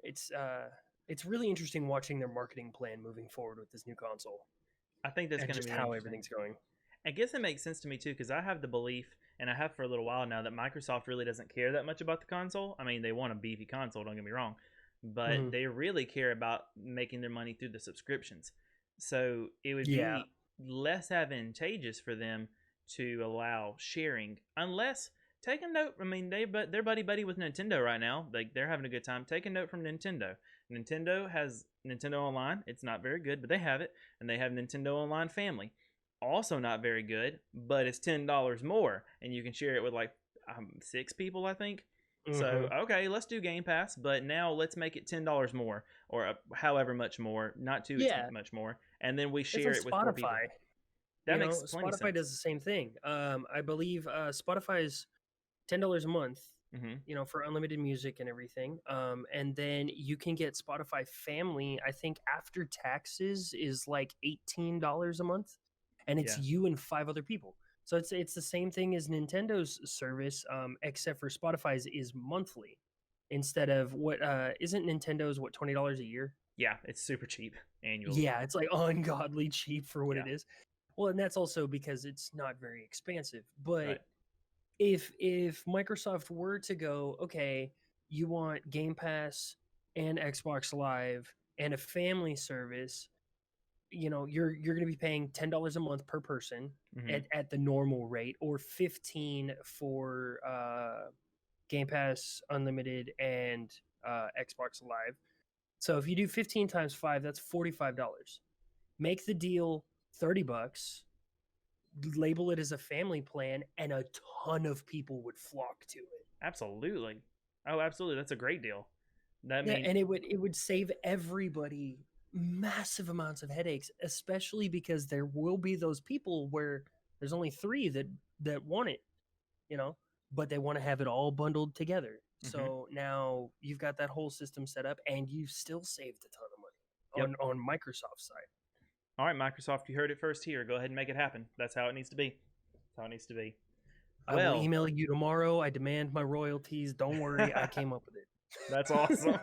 It's really interesting watching their marketing plan moving forward with this new console. I think that's going to be how everything's going. I guess it makes sense to me too, because I have the belief, and I have for a little while now, that Microsoft really doesn't care that much about the console. I mean, they want a beefy console, don't get me wrong, but they really care about making their money through the subscriptions. So it would be less advantageous for them to allow sharing, unless, take a note. I mean, they're buddy with Nintendo right now. Like, they're having a good time. Take a note from Nintendo. Nintendo has Nintendo Online. It's not very good, but they have it, and they have Nintendo Online Family. Also not very good, but it's $10 more, and you can share it with like 6 people, I think. So, okay, let's do Game Pass, but now let's make it $10 more, or however much more, not too much more, and then we share it with 4 people. That makes plenty of sense. Spotify does the same thing. I believe Spotify's $10 a month, for unlimited music and everything. And then you can get Spotify Family, I think after taxes is like $18 a month. And it's you and 5 other people. So it's the same thing as Nintendo's service, except for Spotify's is monthly instead of what isn't Nintendo's $20 a year? Yeah, it's super cheap annually. Yeah, it's like ungodly cheap for what it is. Well, and that's also because it's not very expensive. But if Microsoft were to go, okay, you want Game Pass and Xbox Live and a family service, you're going to be paying $10 a month per person at the normal rate, or $15 for Game Pass Unlimited and Xbox Live. So if you do 15 times 5, that's $45. Make the deal $30, label it as a family plan, and a ton of people would flock to it. Absolutely. Oh, absolutely. That's a great deal. That means... and it would save everybody massive amounts of headaches, especially because there will be those people where there's only 3 that want it. but they want to have it all bundled together. Mhm. So now you've got that whole system set up, and you've still saved a ton of Yep. money on Microsoft's side. All right, Microsoft, you heard it first here. Go ahead and make it happen. That's how it needs to be. That's how it needs to be. I will email you tomorrow. I demand my royalties. Don't worry, I came up with it. That's awesome.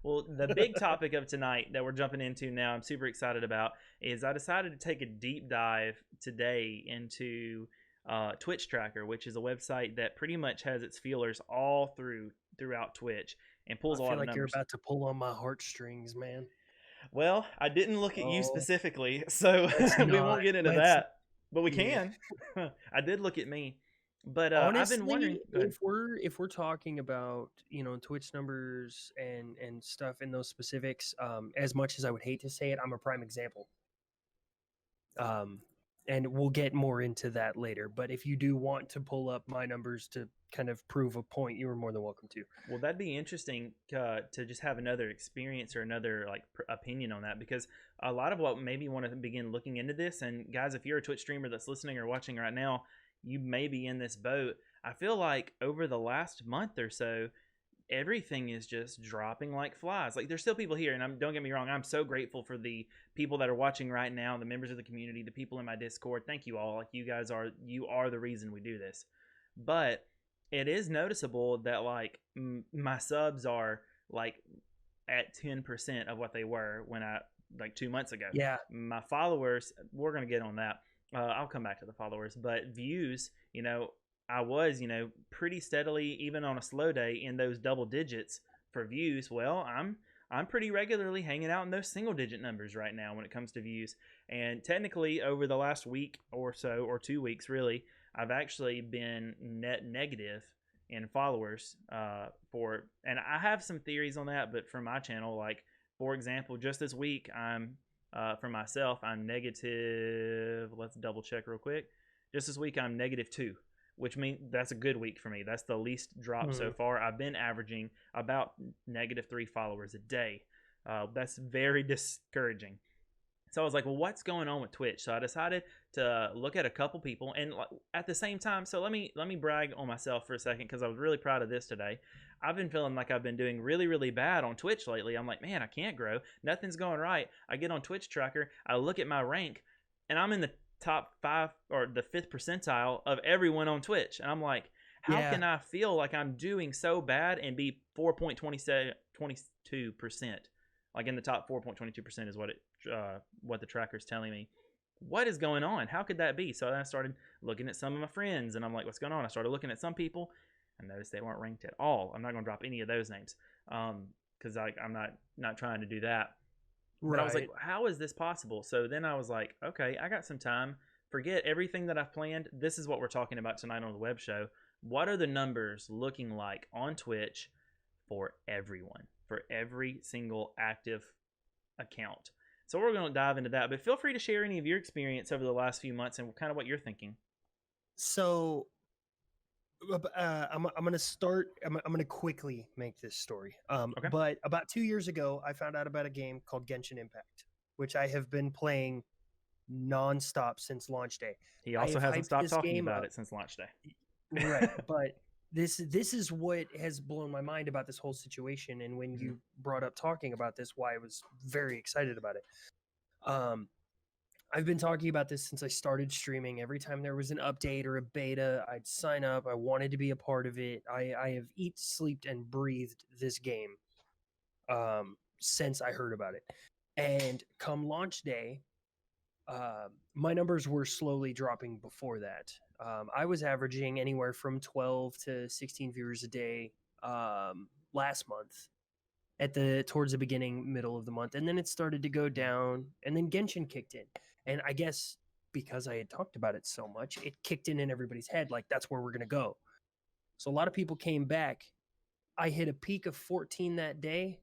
Well, the big topic of tonight that we're jumping into now, I'm super excited about, is I decided to take a deep dive today into Twitch Tracker, which is a website that pretty much has its feelers all throughout Twitch and pulls a lot of numbers. I feel like you're about to pull on my heartstrings, man. Well, I didn't look at you specifically, so we won't get into that, but we can. I did look at me. But honestly, I've been wondering if we're talking about, you know, Twitch numbers and stuff in those specifics, as much as I would hate to say it, I'm a prime example. And we'll get more into that later. But if you do want to pull up my numbers to kind of prove a point, you are more than welcome to. Well, that'd be interesting to just have another experience or another opinion on that, because a lot of what made me want to begin looking into this, and guys, if you're a Twitch streamer that's listening or watching right now, you may be in this boat. I feel like over the last month or so, everything is just dropping like flies. Like, there's still people here, and don't get me wrong, I'm so grateful for the people that are watching right now, the members of the community, the people in my Discord. Thank you all. Like, you are the reason we do this. But it is noticeable that like my subs are like at 10% of what they were when I like 2 months ago. Yeah. My followers, we're gonna get on that. I'll come back to the followers, but views, you know, I was, you know, pretty steadily, even on a slow day, in those double digits for views. Well, I'm pretty regularly hanging out in those single digit numbers right now when it comes to views. And technically over the last week or so, or 2 weeks really, I've actually been net negative in followers and I have some theories on that, but for my channel, like for example, just this week, I'm for myself, I'm negative, let's double check real quick. Just this week, I'm -2, which means that's a good week for me. That's the least drop so far. I've been averaging about -3 followers a day. That's very discouraging. So I was like, well, what's going on with Twitch? So I decided to look at a couple people, and at the same time, so let me brag on myself for a second, because I was really proud of this today. I've been feeling like I've been doing really, really bad on Twitch lately. I'm like, man, I can't grow. Nothing's going right. I get on Twitch Tracker, I look at my rank, and I'm in the top 5 or the 5th percentile of everyone on Twitch. And I'm like, how can I feel like I'm doing so bad and be 4.22%? Like in the top 4.22% is what the tracker's telling me. What is going on? How could that be? So then I started looking at some of my friends, and I'm like, what's going on? I started looking at some people. I noticed they weren't ranked at all. I'm not going to drop any of those names because I'm not trying to do that. But I was like, how is this possible? So then I was like, okay, I got some time. Forget everything that I've planned. This is what we're talking about tonight on the web show. What are the numbers looking like on Twitch for everyone, for every single active account? So we're going to dive into that, but feel free to share any of your experience over the last few months and kind of what you're thinking. So I'm going to start. I'm going to quickly make this story. Okay. But about 2 years ago, I found out about a game called Genshin Impact, which I have been playing nonstop since launch day. He also hasn't stopped talking about it since launch day. Right, but this is what has blown my mind about this whole situation. And when you brought up talking about this, why I was very excited about it. I've been talking about this since I started streaming. Every time there was an update or a beta, I'd sign up. I wanted to be a part of it. I have eat, slept, and breathed this game since I heard about it. And come launch day, my numbers were slowly dropping before that. I was averaging anywhere from 12 to 16 viewers a day last month towards the beginning, middle of the month. And then it started to go down, and then Genshin kicked in. And I guess because I had talked about it so much, it kicked in everybody's head, like that's where we're going to go. So a lot of people came back. I hit a peak of 14 that day.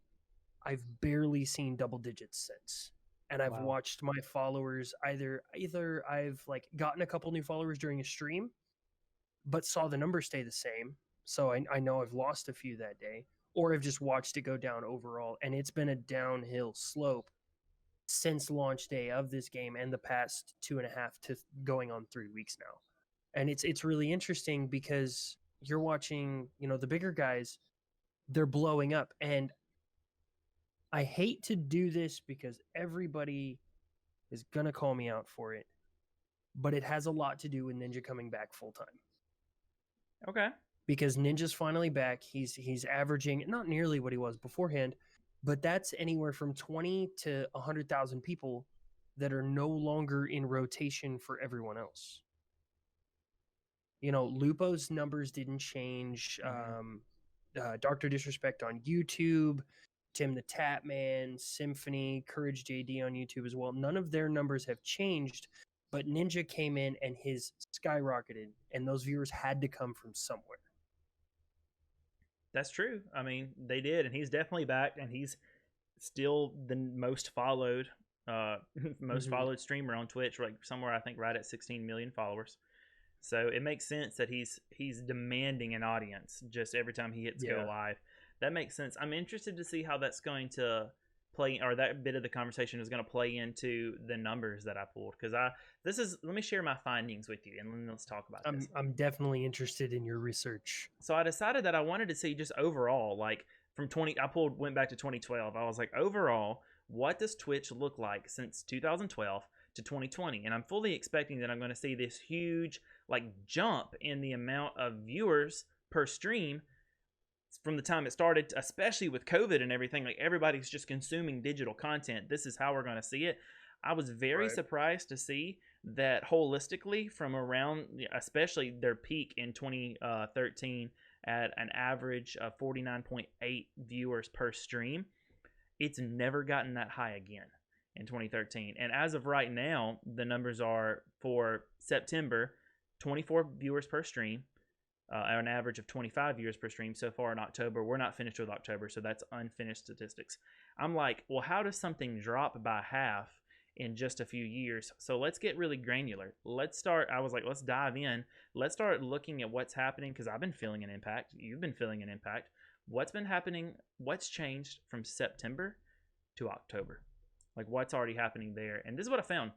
I've barely seen double digits since. And I've watched my followers either I've like gotten a couple new followers during a stream, but saw the numbers stay the same. So I know I've lost a few that day, or I've just watched it go down overall. And it's been a downhill slope since launch day of this game and the past 2.5 to going on 3 weeks now. And it's really interesting because you're watching, the bigger guys, they're blowing up. And I hate to do this because everybody is going to call me out for it, but it has a lot to do with Ninja coming back full time. Okay. Because Ninja's finally back. He's averaging not nearly what he was beforehand, but that's anywhere from 20 to 100,000 people that are no longer in rotation for everyone else. Lupo's numbers didn't change. Dr. Disrespect on YouTube, Tim the Tapman, Symphony, Courage JD on YouTube as well. None of their numbers have changed, but Ninja came in and his skyrocketed, and those viewers had to come from somewhere. That's true. I mean, they did, and he's definitely back, and he's still the most followed followed streamer on Twitch, like somewhere I think right at 16 million followers. So it makes sense that he's demanding an audience just every time he hits go live. That makes sense. I'm interested to see how that's going to play, or that bit of the conversation is going to play into the numbers that I pulled. Because let me share my findings with you, and then let's talk about this. I'm definitely interested in your research. So I decided that I wanted to see just overall, like went back to 2012. I was like, overall, what does Twitch look like since 2012 to 2020? And I'm fully expecting that I'm going to see this huge jump in the amount of viewers per stream from the time it started, especially with COVID and everything. Like, everybody's just consuming digital content. This is how we're going to see it. I was very surprised to see that holistically from around, especially their peak in 2013 at an average of 49.8 viewers per stream. It's never gotten that high again in 2013. And as of right now, the numbers are for September, 24 viewers per stream, an average of 25 viewers per stream so far in October. We're not finished with October, so that's unfinished statistics. I'm like, well, how does something drop by half in just a few years? So let's get really granular. Let's dive in. Let's start looking at what's happening, because I've been feeling an impact. You've been feeling an impact. What's been happening? What's changed from September to October? Like, what's already happening there? And this is what I found.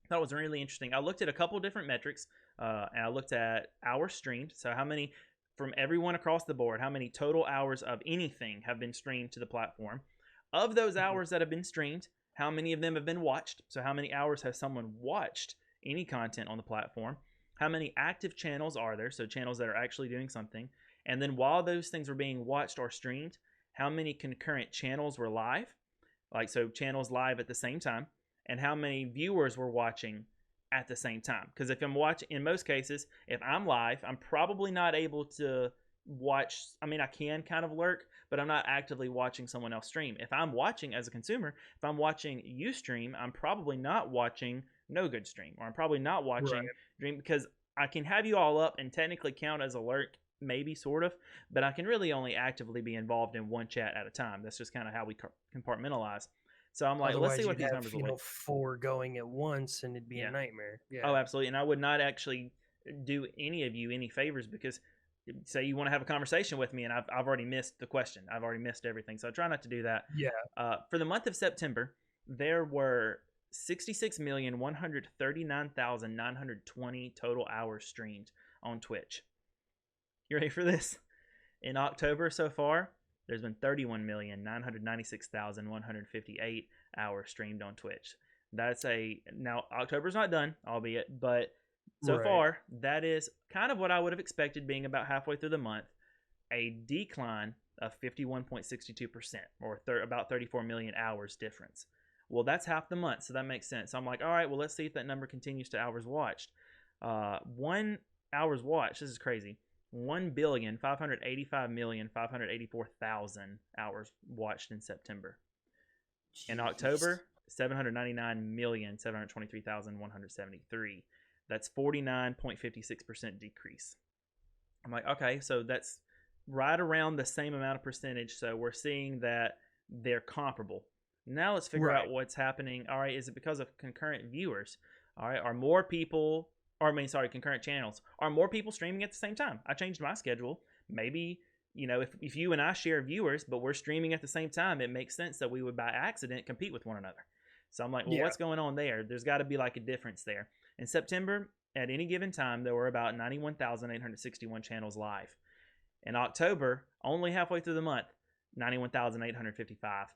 I thought it was really interesting. I looked at a couple different metrics, and I looked at hours streamed. So how many, from everyone across the board, how many total hours of anything have been streamed to the platform? Of those hours that have been streamed, how many of them have been watched? So how many hours has someone watched any content on the platform? How many active channels are there? So channels that are actually doing something. And then while those things were being watched or streamed, how many concurrent channels were live? So channels live at the same time. And how many viewers were watching at the same time? Because if I'm watching, in most cases, if I'm live, I'm probably not able to watch. I mean, I can kind of lurk, but I'm not actively watching someone else stream. If I'm watching as a consumer, if I'm watching you stream, I'm probably not watching No Good stream, or I'm probably not watching Dream, because I can have you all up and technically count as a lurk, maybe, sort of, but I can really only actively be involved in one chat at a time. That's just kind of how we compartmentalize. So I'm like, let's see what these numbers look like. 4 going at once, and it'd be a nightmare. Yeah. Oh, absolutely. And I would not actually do any of you any favors, because say you want to have a conversation with me, and I've already missed the question. I've already missed everything. So I try not to do that. Yeah. For the month of September, there were 66,139,920 total hours streamed on Twitch. You ready for this? In October so far, there's been 31,996,158 hours streamed on Twitch. Now October's not done, albeit, but so far that is kind of what I would have expected, being about halfway through the month. A decline of 51.62%, or about 34 million hours difference. Well, that's half the month, so that makes sense. So I'm like, all right, well, let's see if that number continues to hours watched. 1 hours watched, this is crazy. 1,585,584,000 hours watched in September. Jeez. In October, 799,723,173. That's 49.56% decrease. I'm like, okay, so that's right around the same amount of percentage. So we're seeing that they're comparable. Now let's figure out what's happening. All right, is it because of concurrent viewers? All right, concurrent channels. Are more people streaming at the same time? I changed my schedule. Maybe, if you and I share viewers, but we're streaming at the same time, it makes sense that we would by accident compete with one another. So I'm like, well, what's going on there? There's got to be like a difference there. In September, at any given time, there were about 91,861 channels live. In October, only halfway through the month, 91,855.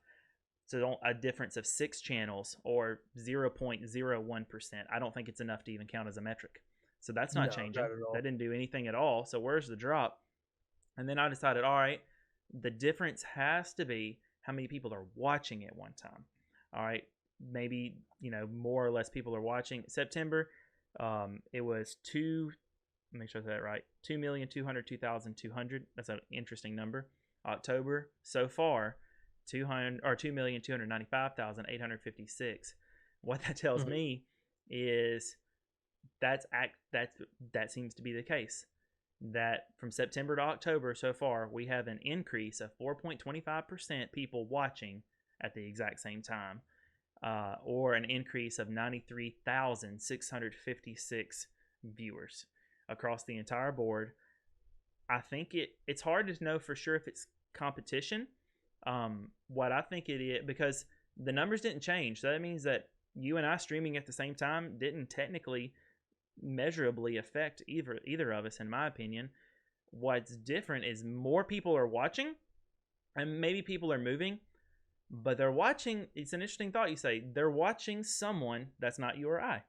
So a difference of 6 channels or 0.01%. I don't think it's enough to even count as a metric. So that's not changing. Not at all. That didn't do anything at all. So where's the drop? And then I decided, all right, the difference has to be how many people are watching at one time. All right, maybe, more or less people are watching. September, it was make sure I said that right, 2,202,200. That's an interesting number. October, so far, 2,295,856. What that tells me is that seems to be the case. That from September to October so far, we have an increase of 4.25% people watching at the exact same time, or an increase of 93,656 viewers across the entire board. I think it's hard to know for sure if it's competition. What I think it is, because the numbers didn't change. So that means that you and I streaming at the same time didn't technically measurably affect either of us, in my opinion. What's different is more people are watching, and maybe people are moving, but they're watching. It's an interesting thought. You say they're watching someone that's not you or I.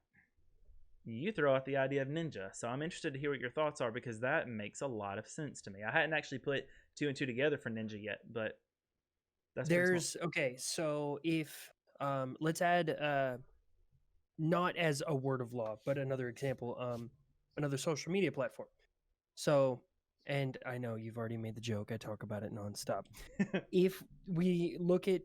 You throw out the idea of Ninja, so I'm interested to hear what your thoughts are, because that makes a lot of sense to me. I hadn't actually put 2 and 2 together for Ninja yet, but that's okay. So if let's add not as a word of law, but another example, another social media platform. So, and I know you've already made the joke, I talk about it nonstop. If we look at,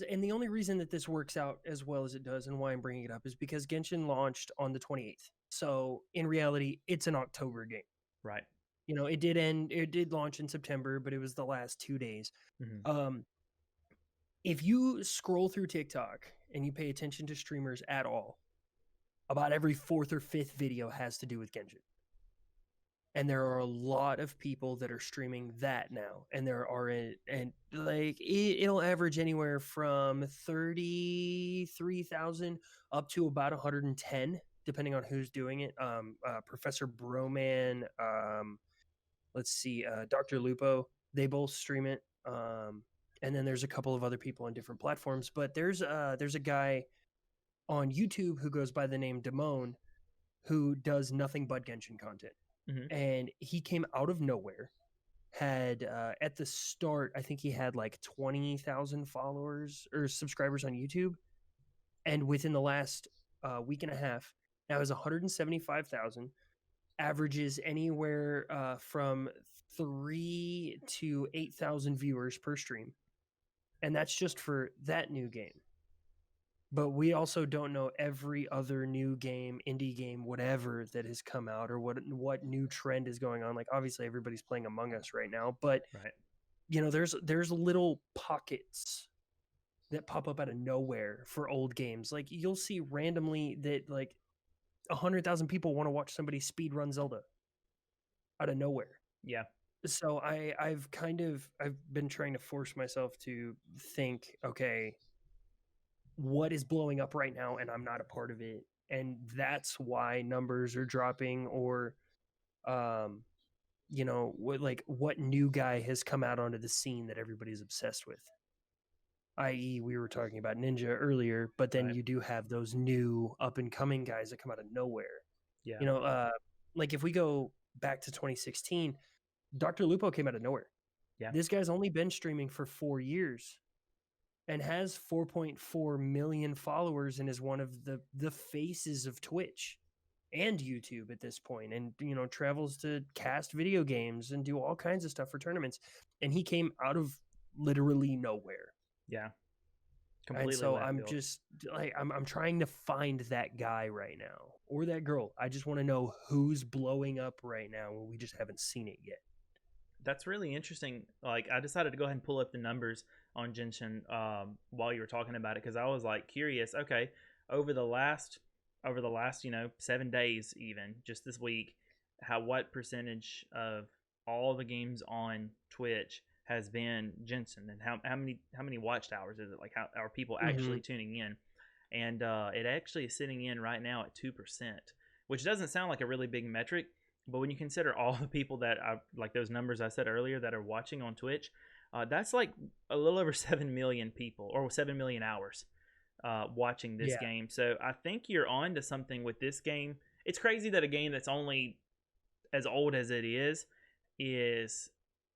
and the only reason that this works out as well as it does and why I'm bringing it up is because Genshin launched on the 28th. So in reality, it's an October game. Right. It did launch in September, but it was the last 2 days. Mm-hmm. If you scroll through TikTok and you pay attention to streamers at all, about every 4th or 5th video has to do with Genshin. And there are a lot of people that are streaming that now. And it'll average anywhere from 33,000 up to about 110, depending on who's doing it. Professor Broman, Dr. Lupo, they both stream it. And then there's a couple of other people on different platforms. But there's a guy on YouTube who goes by the name Damone, who does nothing but Genshin content. Mm-hmm. And he came out of nowhere, had at the start, I think he had like 20,000 followers or subscribers on YouTube. And within the last week and a half, now has 175,000, averages anywhere from 3 to 8,000 viewers per stream. And that's just for that new game. But we also don't know every other new game, indie game, whatever that has come out, or what new trend is going on. Like, obviously everybody's playing Among Us right now, but right. There's little pockets that pop up out of nowhere for old games. Like, you'll see randomly that like 100,000 people want to watch somebody speed run Zelda out of nowhere. Yeah. So I've been trying to force myself to think, okay, what is blowing up right now, and I'm not a part of it, and that's why numbers are dropping, or what new guy has come out onto the scene that everybody's obsessed with, i.e. we were talking about Ninja earlier, but then you do have those new up and coming guys that come out of nowhere. Like if we go back to 2016, Dr. Lupo came out of nowhere. This guy's only been streaming for 4 years and has 4.4 million followers and is one of the faces of Twitch and YouTube at this point, and travels to cast video games and do all kinds of stuff for tournaments, and he came out of literally nowhere. Completely. And so I'm just like I'm trying to find that guy right now, or that girl. I just want to know who's blowing up right now and we just haven't seen it yet. That's really interesting. Like, I decided to go ahead and pull up the numbers on Genshin while you were talking about it, because I was like curious. Okay, over the last 7 days, even just this week, what percentage of all the games on Twitch has been Genshin, and how many watched hours is it? Like, how are people actually tuning in? And it actually is sitting in right now at 2%, which doesn't sound like a really big metric. But when you consider all the people that I like, those numbers I said earlier that are watching on Twitch, that's like a little over 7 million people or 7 million hours watching this game. So I think you're on to something with this game. It's crazy that a game that's only as old as it is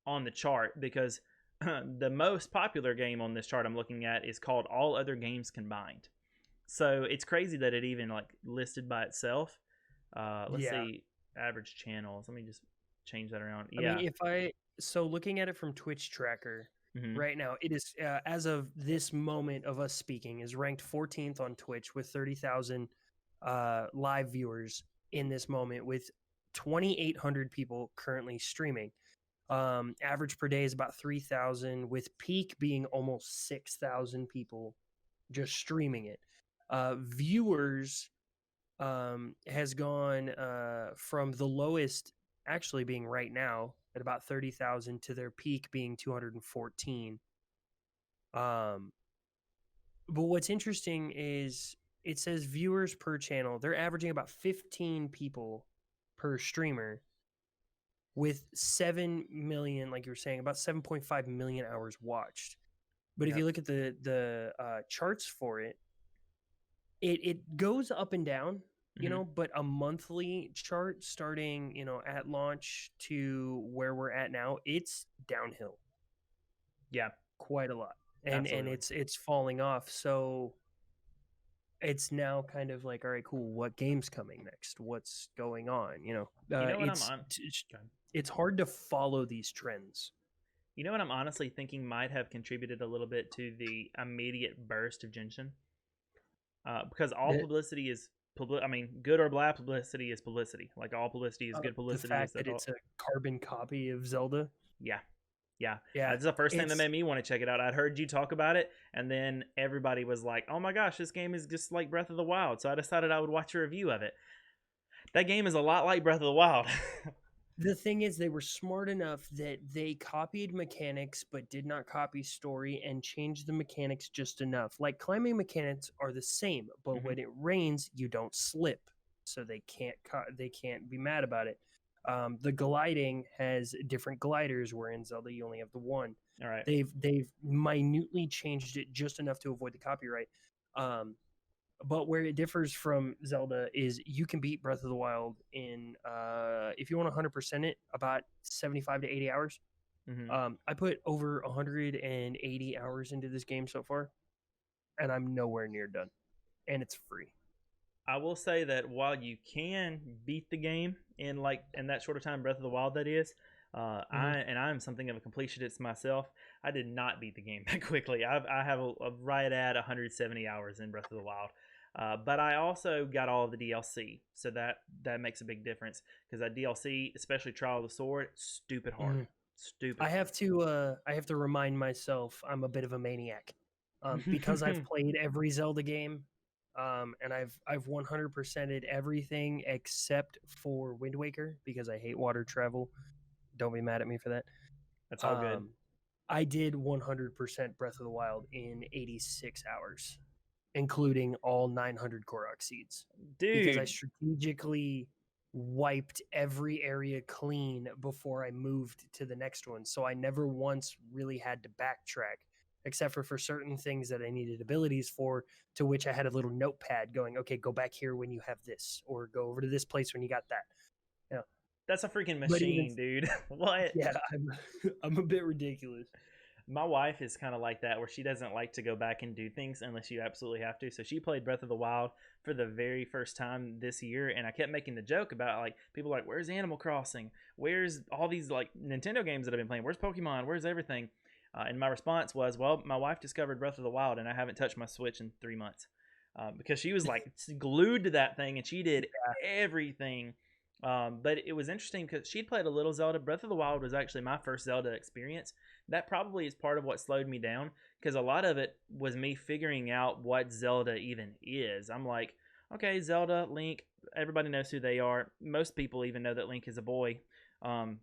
on the chart, because the most popular game on this chart I'm looking at is called All Other Games Combined. So it's crazy that it even like listed by itself. Let's see, average channels. Let me just change that around. I mean, so looking at it from Twitch Tracker right now, it is as of this moment of us speaking, is ranked 14th on Twitch with 30,000 live viewers in this moment, with 2,800 people currently streaming. Average per day is about 3,000, with peak being almost 6,000 people just streaming it. Viewers has gone from the lowest actually being right now at about 30,000 to their peak being 214. But what's interesting is it says viewers per channel. They're averaging about 15 people per streamer, with 7 million, like you were saying, about 7.5 million hours watched. But if you look at the charts for it, it goes up and down, you know, but a monthly chart starting, you know, at launch to where we're at now, it's downhill. Yeah, quite a lot. And it's falling off. So it's now kind of like, all right, cool, what game's coming next? What's going on? You know, it's hard to follow these trends. You know what I'm honestly thinking might have contributed a little bit to the immediate burst of Genshin? Because all publicity is I mean, good or bad publicity is publicity. Like, all publicity is good publicity. The fact that it's a carbon copy of Zelda. Yeah. That's the first thing that made me want to check it out. I'd heard you talk about it, and then everybody was like, oh my gosh, this game is just like Breath of the Wild. So I decided I would watch a review of it. That game is a lot like Breath of the Wild. The thing is, they were smart enough that they copied mechanics but did not copy story, and changed the mechanics just enough. Like, climbing mechanics are the same, but when it rains, you don't slip, so they can't be mad about it. The gliding has different gliders, where in Zelda you only have the one. All right. They've minutely changed it just enough to avoid the copyright. But where it differs from Zelda is you can beat Breath of the Wild in, if you want 100% it, about 75 to 80 hours. I put over 180 hours into this game so far, and I'm nowhere near done. And it's free. I will say that while you can beat the game in that short of time, Breath of the Wild that is, I'm something of a completionist myself. I did not beat the game that quickly. I have a right at 170 hours in Breath of the Wild. But I also got all of the DLC, so that makes a big difference, because that DLC, especially Trial of the Sword, stupid hard. Stupid. I have to remind myself I'm a bit of a maniac, because I've played every Zelda game, and I've 100%ed everything except for Wind Waker, because I hate water travel. Don't be mad at me for that. That's all good. I did 100% Breath of the Wild in 86 hours. Including all 900 Korok seeds. Dude. Because I strategically wiped every area clean before I moved to the next one. So I never once really had to backtrack, except for certain things that I needed abilities for, to which I had a little notepad going, okay, go back here when you have this, or go over to this place when you got that. You know, that's a freaking machine, dude. What? Yeah, I'm a bit ridiculous. My wife is kind of like that, where she doesn't like to go back and do things unless you absolutely have to. So she played Breath of the Wild for the very first time this year, and I kept making the joke about, like, people like, where's Animal Crossing? Where's all these, like, Nintendo games that I've been playing? Where's Pokemon? Where's everything? And my response was, well, my wife discovered Breath of the Wild, and I haven't touched my Switch in 3 months. Because she was, like, glued to that thing, and she did everything. But it was interesting because she'd played a little Zelda. Breath of the Wild was actually my first Zelda experience. That probably is part of what slowed me down, because a lot of it was me figuring out what Zelda even is. I'm like, okay, Zelda, Link, everybody knows who they are. Most people even know that Link is a boy, and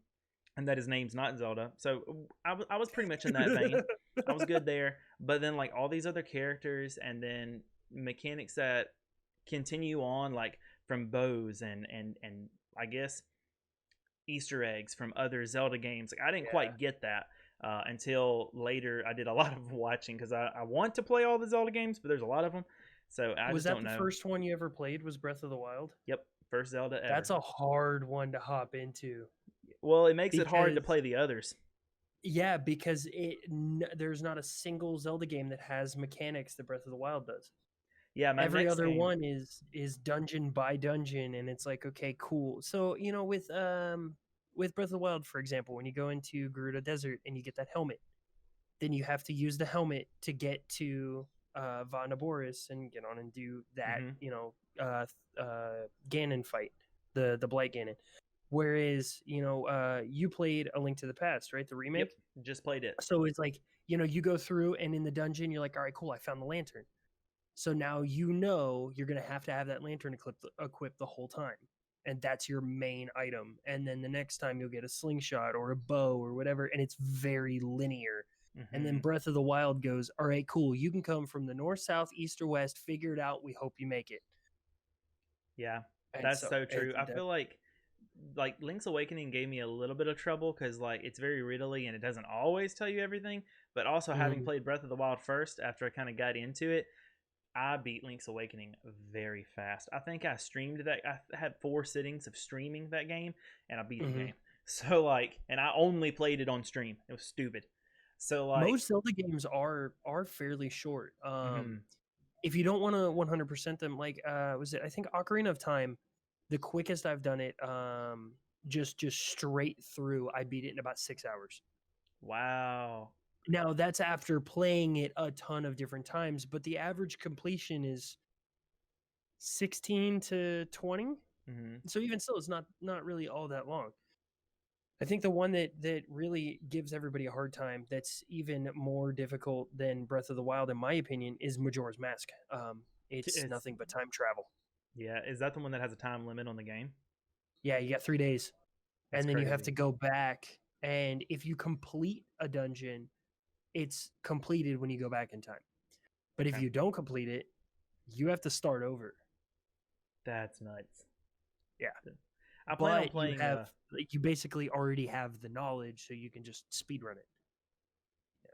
that his name's not Zelda. So I was pretty much in that vein. I was good there. But then, like, all these other characters, and then mechanics that continue on, like, from bows and I guess Easter eggs from other Zelda games. Like I didn't Yeah. quite get that until later. I did a lot of watching because I want to play all the Zelda games, but there's a lot of them, so I Was just that don't the know. first one you ever played? Was Breath of the Wild? Yep, first Zelda ever. That's a hard one to hop into. Well, it makes it hard to Because- play the others. Yeah, because there's not a single Zelda game that has mechanics that Breath of the Wild does. Yeah, my Every next other game, one is dungeon by dungeon, and it's like, okay, cool. So with Breath of the Wild, for example, when you go into Gerudo Desert and you get that helmet, then you have to use the helmet to get to Vanda Boris and get on and do that, Ganon fight, the Blight Ganon. Whereas, you played A Link to the Past, right? The remake? Yep, just played it. So it's like, you go through and in the dungeon, you're like, all right, cool, I found the lantern. So now you're going to have that lantern equipped the whole time. And that's your main item. And then the next time you'll get a slingshot or a bow or whatever. And it's very linear. And then Breath of the Wild goes, all right, cool. You can come from the north, south, east, or west. Figure it out. We hope you make it. Yeah, And that's so true. I that- feel like Link's Awakening gave me a little bit of trouble because like it's very riddly and it doesn't always tell you everything. But also having played Breath of the Wild first, after I kind of got into it, I beat Link's Awakening very fast. I think I streamed that. I had 4 sittings of streaming that game, and I beat the game. So like, and I only played it on stream. It was stupid. So like, most Zelda games are fairly short. If you don't want to 100% them, like I think Ocarina of Time, the quickest I've done it, just straight through, I beat it in about 6 hours. wow. Now that's after playing it a ton of different times, but the average completion is 16 to 20. So even still, it's not really all that long. I think the one that really gives everybody a hard time, that's even more difficult than Breath of the Wild, in my opinion, is Majora's Mask. It's nothing but time travel. Yeah, is that the one that has a time limit on the game? Yeah, you got 3 days. That's and then you have crazy. to go back. And if you complete a dungeon, it's completed when you go back in time. But if Okay. you don't complete it, you have to start over. That's nuts. Yeah. I plan on But playing. you basically already have the knowledge, so you can just speedrun it.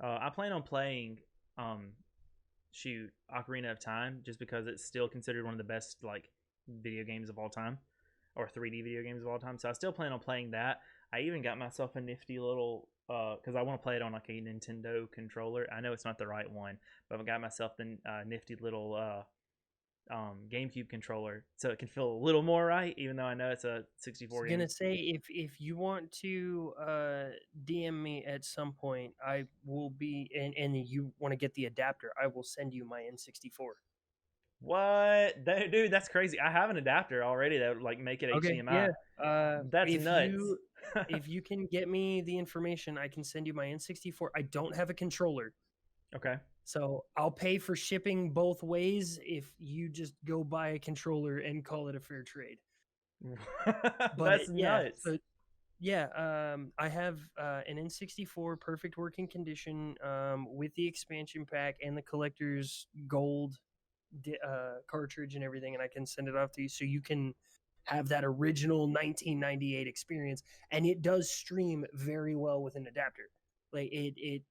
I plan on playing. Ocarina of Time, just because it's still considered one of the best like video games of all time, or 3D video games of all time. So I still plan on playing that. I even got myself a nifty little because I want to play it on like a Nintendo controller. I know it's not the right one, but I got myself the nifty little GameCube controller, so it can feel a little more right, even though I know it's a 64 I was game. gonna say, if you want to DM me at some point, I will be, and you want to get the adapter, I will send you my N64. What? Dude, that's crazy. I have an adapter already that would like make it HDMI. That's nuts. If you can get me the information, I can send you my N64. I don't have a controller. Okay. So I'll pay for shipping both ways if you just go buy a controller and call it a fair trade. That's nuts. I have an N64 perfect working condition with the expansion pack and the collector's gold cartridge and everything, and I can send it off to you so you can have that original 1998 experience. And it does stream very well with an adapter. Like it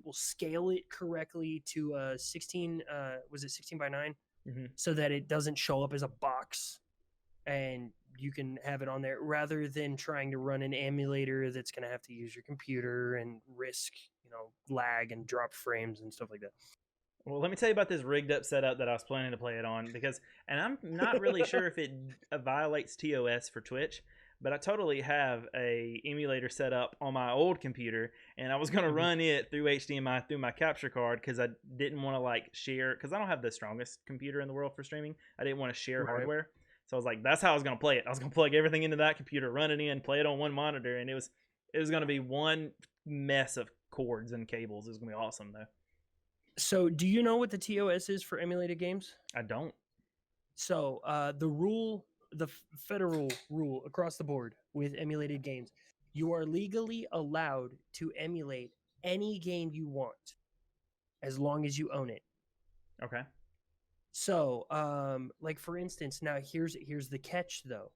will scale it correctly to a 16 was it 16 by 9 so that it doesn't show up as a box, and you can have it on there rather than trying to run an emulator that's going to have to use your computer and risk lag and drop frames and stuff like that. Well, let me tell you about this rigged up setup that I was planning to play it on, and I'm not really sure if it violates TOS for Twitch, but I totally have a emulator set up on my old computer, and I was going to run it through HDMI through my capture card because I didn't want to like share, because I don't have the strongest computer in the world for streaming. I didn't want to share hardware. So I was like, that's how I was going to play it. I was going to plug everything into that computer, run it in, play it on one monitor, and it was going to be one mess of cords and cables. It was going to be awesome though. So do you know what the TOS is for emulated games? I don't. So the federal rule across the board with emulated games, you are legally allowed to emulate any game you want as long as you own it. Okay. So like for instance, now here's the catch though.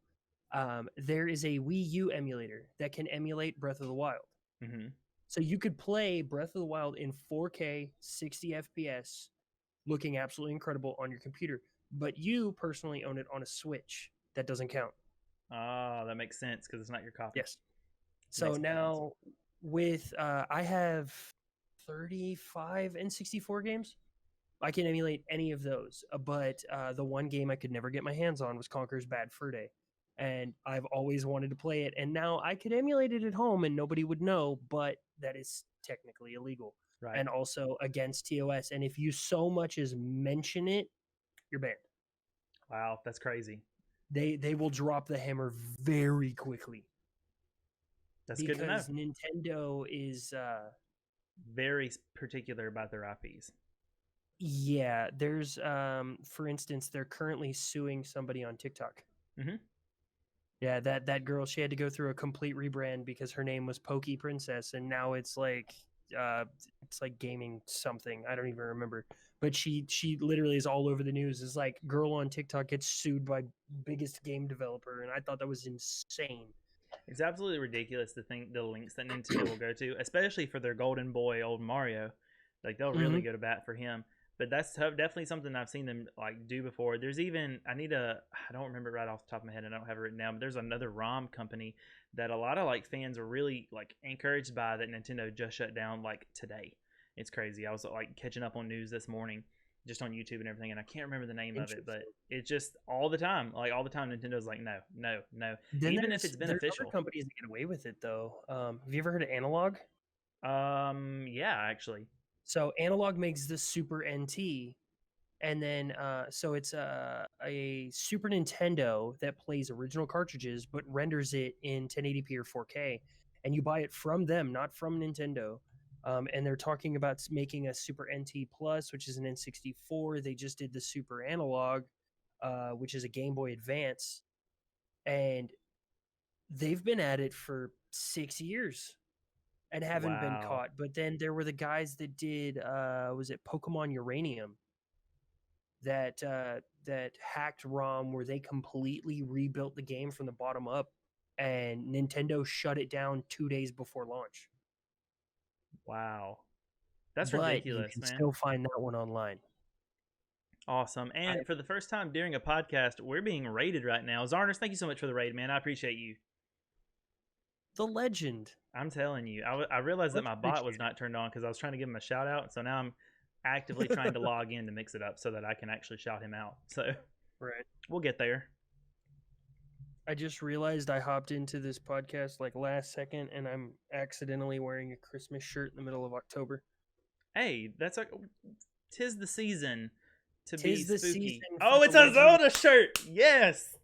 there is a Wii U emulator that can emulate Breath of the Wild. Mm-hmm. So you could play Breath of the Wild in 4K, 60 FPS, looking absolutely incredible on your computer. But you personally own it on a Switch. That doesn't count. Oh, that makes sense because it's not your copy. Yes. So Makes now with I have 35 N64 games. I can emulate any of those, but the one game I could never get my hands on was Conker's Bad Fur Day, and I've always wanted to play it. And now I could emulate it at home, and nobody would know, but that is technically illegal, Right. and also against TOS. And if you so much as mention it, you're banned. Wow, that's crazy. They will drop the hammer very quickly. That's good to know. Because Nintendo is very particular about their IPs. Yeah, there's for instance, they're currently suing somebody on TikTok. Mm-hmm. Yeah, that girl, she had to go through a complete rebrand because her name was Pokey Princess, and now it's like gaming something. I don't even remember. But she literally is all over the news. It's like girl on TikTok gets sued by biggest game developer, and I thought that was insane. It's absolutely ridiculous the links that Nintendo will go to, especially for their golden boy, old Mario. Like they'll really go to bat for him. But that's definitely something I've seen them like do before. There's even I don't remember right off the top of my head. I don't have it written down. But there's another ROM company that a lot of like fans are really like encouraged by that Nintendo just shut down like today. It's crazy. I was like catching up on news this morning, just on YouTube and everything, and I can't remember the name of it. But it's just all the time, Nintendo's like no. Even if it's beneficial. There's other companies that get away with it though. Have you ever heard of Analog? Yeah, actually. So Analog makes the Super NT, and then so it's a Super Nintendo that plays original cartridges but renders it in 1080p or 4K, and you buy it from them, not from Nintendo. And they're talking about making a Super NT Plus, which is an N64. They just did the Super Analog, which is a Game Boy Advance, and they've been at it for 6 years. And haven't been caught. But then there were the guys that did was it Pokemon Uranium that hacked ROM where they completely rebuilt the game from the bottom up, and Nintendo shut it down 2 days before launch. Wow. That's ridiculous, you can man. Still find that one online. Awesome. And for the first time during a podcast, we're being rated right now. Zarners, thank you so much for the raid, man. I appreciate you. The legend. I'm telling you, I realized that my bot was not turned on because I was trying to give him a shout out. So now I'm actively trying to log in to mix it up so that I can actually shout him out. So right, we'll get there. I just realized I hopped into this podcast like last second, and I'm accidentally wearing a Christmas shirt in the middle of October. Hey, that's like 'tis the season to be the spooky. season Oh, it's a Zelda shirt. Yes.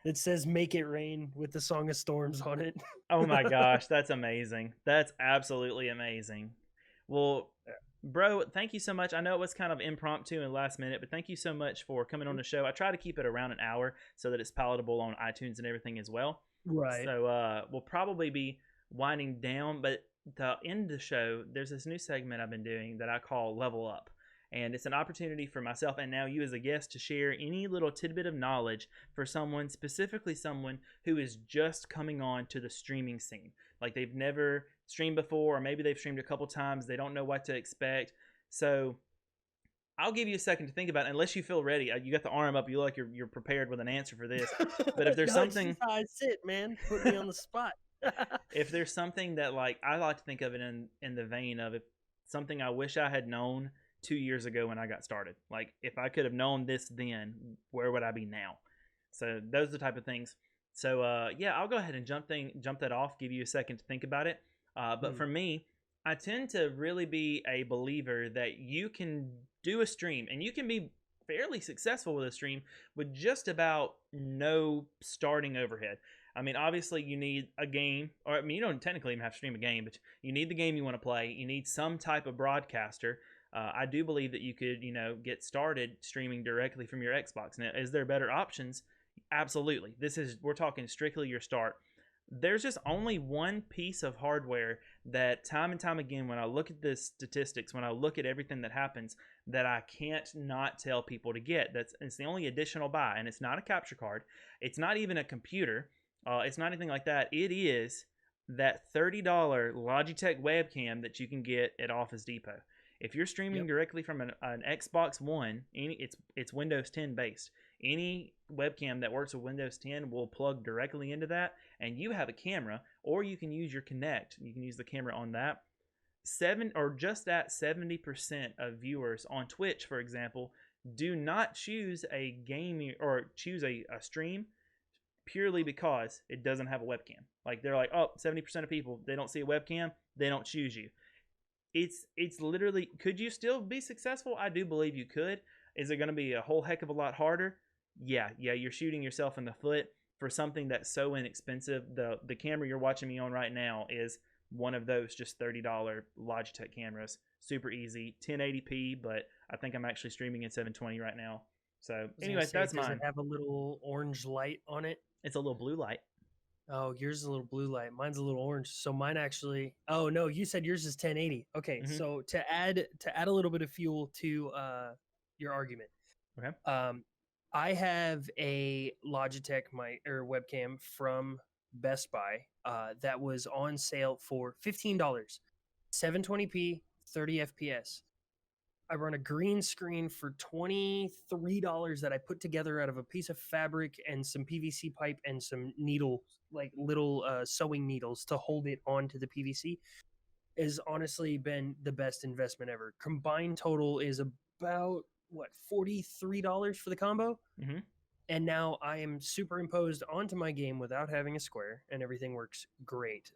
It says "Make It Rain" with the Song of Storms on it. Oh my gosh, that's amazing. That's absolutely amazing. Well, bro, thank you so much. I know it was kind of impromptu and last minute, but thank you so much for coming on the show. I try to keep it around an hour so that it's palatable on iTunes and everything as well. Right. So we'll probably be winding down, but to end the show, there's this new segment I've been doing that I call Level Up. And it's an opportunity for myself and now you as a guest to share any little tidbit of knowledge for someone, specifically someone who is just coming on to the streaming scene. Like they've never streamed before, or maybe they've streamed a couple times. They don't know what to expect. So I'll give you a second to think about it, unless you feel ready. You got the arm up. You look like you're prepared with an answer for this. But if there's something... That's just how I sit, man. Put me on the spot. If there's something that like I like to think of it in the vein of something I wish I had known 2 years ago when I got started. Like if I could have known this then, where would I be now? So those are the type of things. So yeah, I'll go ahead and jump that off, give you a second to think about it. But for me, I tend to really be a believer that you can do a stream and you can be fairly successful with a stream with just about no starting overhead. I mean, obviously you need a game, or I mean, you don't technically even have to stream a game, but you need the game you want to play. You need some type of broadcaster. I do believe that you could, get started streaming directly from your Xbox. Now, is there better options? Absolutely. We're talking strictly your start. there's just only one piece of hardware that time and time again, when I look at the statistics, when I look at everything that happens, that I can't not tell people to get. It's the only additional buy, and it's not a capture card. It's not even a computer. It's not anything like that. It is that $30 Logitech webcam that you can get at Office Depot. If you're streaming directly from an Xbox One, it's Windows 10 based. Any webcam that works with Windows 10 will plug directly into that, and you have a camera, or you can use your Kinect. You can use the camera on that. Just at 70% of viewers on Twitch, for example, do not choose a game or choose a stream purely because it doesn't have a webcam. Like, they're like, oh, 70% of people, they don't see a webcam, they don't choose you. It's literally, could you still be successful? I do believe you could. Is it going to be a whole heck of a lot harder? Yeah, you're shooting yourself in the foot for something that's so inexpensive. The camera you're watching me on right now is one of those just $30 Logitech cameras. Super easy, 1080p, but I think I'm actually streaming in 720 right now. So anyways, that's mine. Does it have a little orange light on it? It's a little blue light. Oh, yours is a little blue light. Mine's a little orange. So mine actually. Oh no, you said yours is 1080. Okay, so to add a little bit of fuel to your argument. Okay. I have a Logitech webcam from Best Buy that was on sale for $15, 720p, 30 FPS. I run a green screen for $23 that I put together out of a piece of fabric and some PVC pipe and some needle, like little sewing needles to hold it onto the PVC. Has honestly been the best investment ever. Combined total is about $43 for the combo. Mm-hmm. And now I am superimposed onto my game without having a square, and everything works great.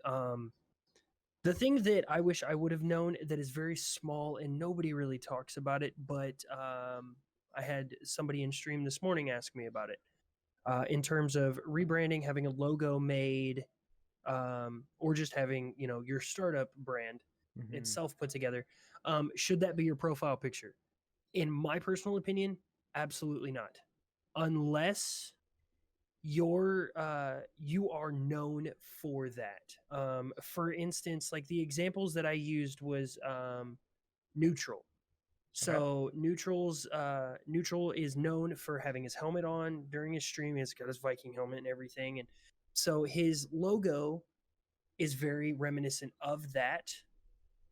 The thing that I wish I would have known that is very small and nobody really talks about it, but I had somebody in stream this morning ask me about it. In terms of rebranding, having a logo made, or just having, your startup brand itself put together. Should that be your profile picture? In my personal opinion, absolutely not. Unless you are known for that. For instance, like the examples that I used was Neutral. So Neutral is known for having his helmet on during his stream. He's got his Viking helmet and everything, and so his logo is very reminiscent of that.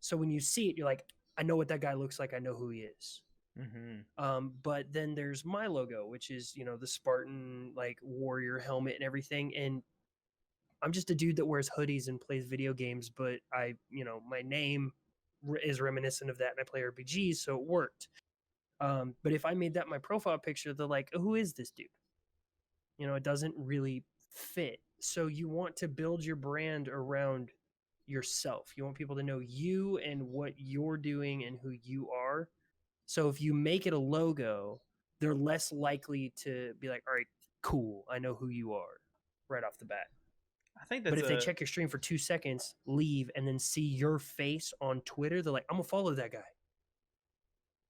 So when you see it, you're like, I know what that guy looks like. I know who he is. But then there's my logo, which is, the Spartan like warrior helmet and everything. And I'm just a dude that wears hoodies and plays video games, but my name is reminiscent of that, and I play RPGs, so it worked. But if I made that my profile picture, they're like, who is this dude? It doesn't really fit. So you want to build your brand around yourself. You want people to know you and what you're doing and who you are. So if you make it a logo, they're less likely to be like, all right, cool, I know who you are right off the bat. I think that's But if they check your stream for 2 seconds, leave, and then see your face on Twitter, they're like, I'm going to follow that guy.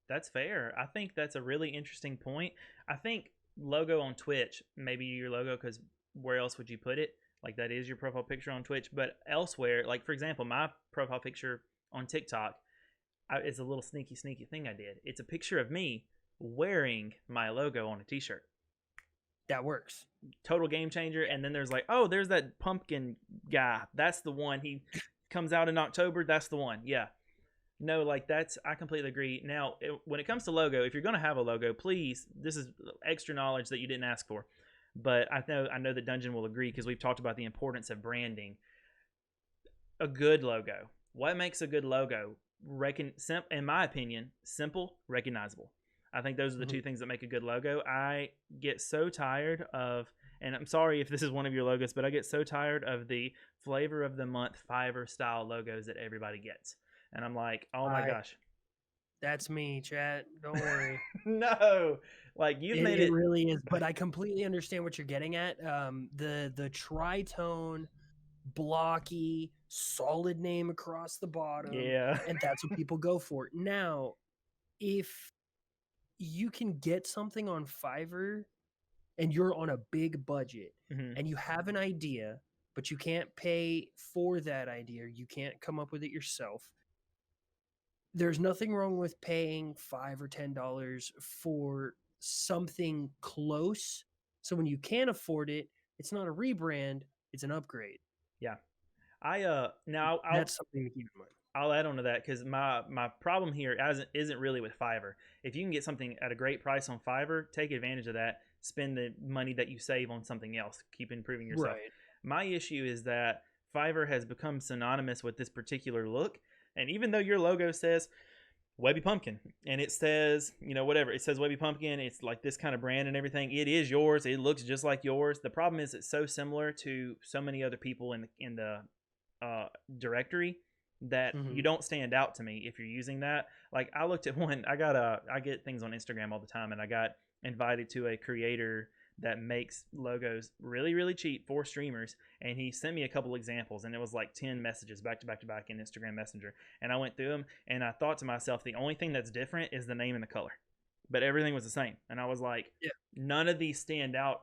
That's fair. I think that's a really interesting point. I think logo on Twitch, maybe your logo, because where else would you put it? Like, that is your profile picture on Twitch. But elsewhere, like, for example, my profile picture on TikTok, it's a little sneaky thing I did. It's a picture of me wearing my logo on a t-shirt. That works. Total game changer. And then there's like, oh, there's that pumpkin guy. That's the one. He comes out in October. That's the one. Yeah. No, like I completely agree. Now, when it comes to logo, if you're going to have a logo, please, this is extra knowledge that you didn't ask for. But I know that Dunjun will agree because we've talked about the importance of branding. A good logo. What makes a good logo? In my opinion, simple, recognizable. I think those are the two things that make a good logo. I get so tired of, and I'm sorry if this is one of your logos, but I get so tired of the flavor of the month Fiverr style logos that everybody gets. And I'm like, oh my gosh. That's me, chat. Don't worry. No, like you've made it. It really is. But I completely understand what you're getting at. The tritone, blocky, solid name across the bottom. Yeah. And that's what people go for. Now, if you can get something on Fiverr and you're on a big budget and you have an idea, but you can't pay for that idea. You can't come up with it yourself. There's nothing wrong with paying $5 or $10 for something close. So when you can afford it, it's not a rebrand, it's an upgrade. Yeah. Now That's something to keep in mind. I'll add on to that because my problem here isn't really with Fiverr. If you can get something at a great price on Fiverr, take advantage of that. Spend the money that you save on something else. Keep improving yourself. Right. My issue is that Fiverr has become synonymous with this particular look. And even though your logo says Webby Pumpkin and it says, whatever, it says Webby Pumpkin, it's like this kind of brand and everything. It is yours. It looks just like yours. The problem is it's so similar to so many other people in the directory that you don't stand out to me if you're using that. Like I looked at one, I get things on Instagram all the time, and I got invited to a creator that makes logos really, really cheap for streamers, and he sent me a couple examples, and it was like 10 messages back to back to back in Instagram Messenger, and I went through them, and I thought to myself, the only thing that's different is the name and the color, but everything was the same. And I was like, none of these stand out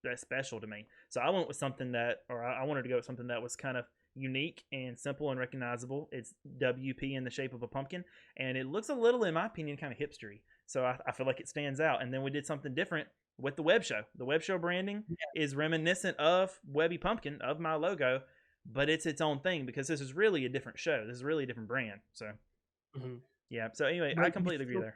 that special to me. So I went with something I wanted to go with something that was kind of unique and simple and recognizable. It's WP in the shape of a pumpkin, and it looks a little, in my opinion, kind of hipstery. So I feel like it stands out. And then we did something different with the Webb show. The Webb show branding is reminiscent of Webby Pumpkin, of my logo, but it's its own thing because this is really a different show. This is really a different brand. So yeah. So anyway, I completely agree there.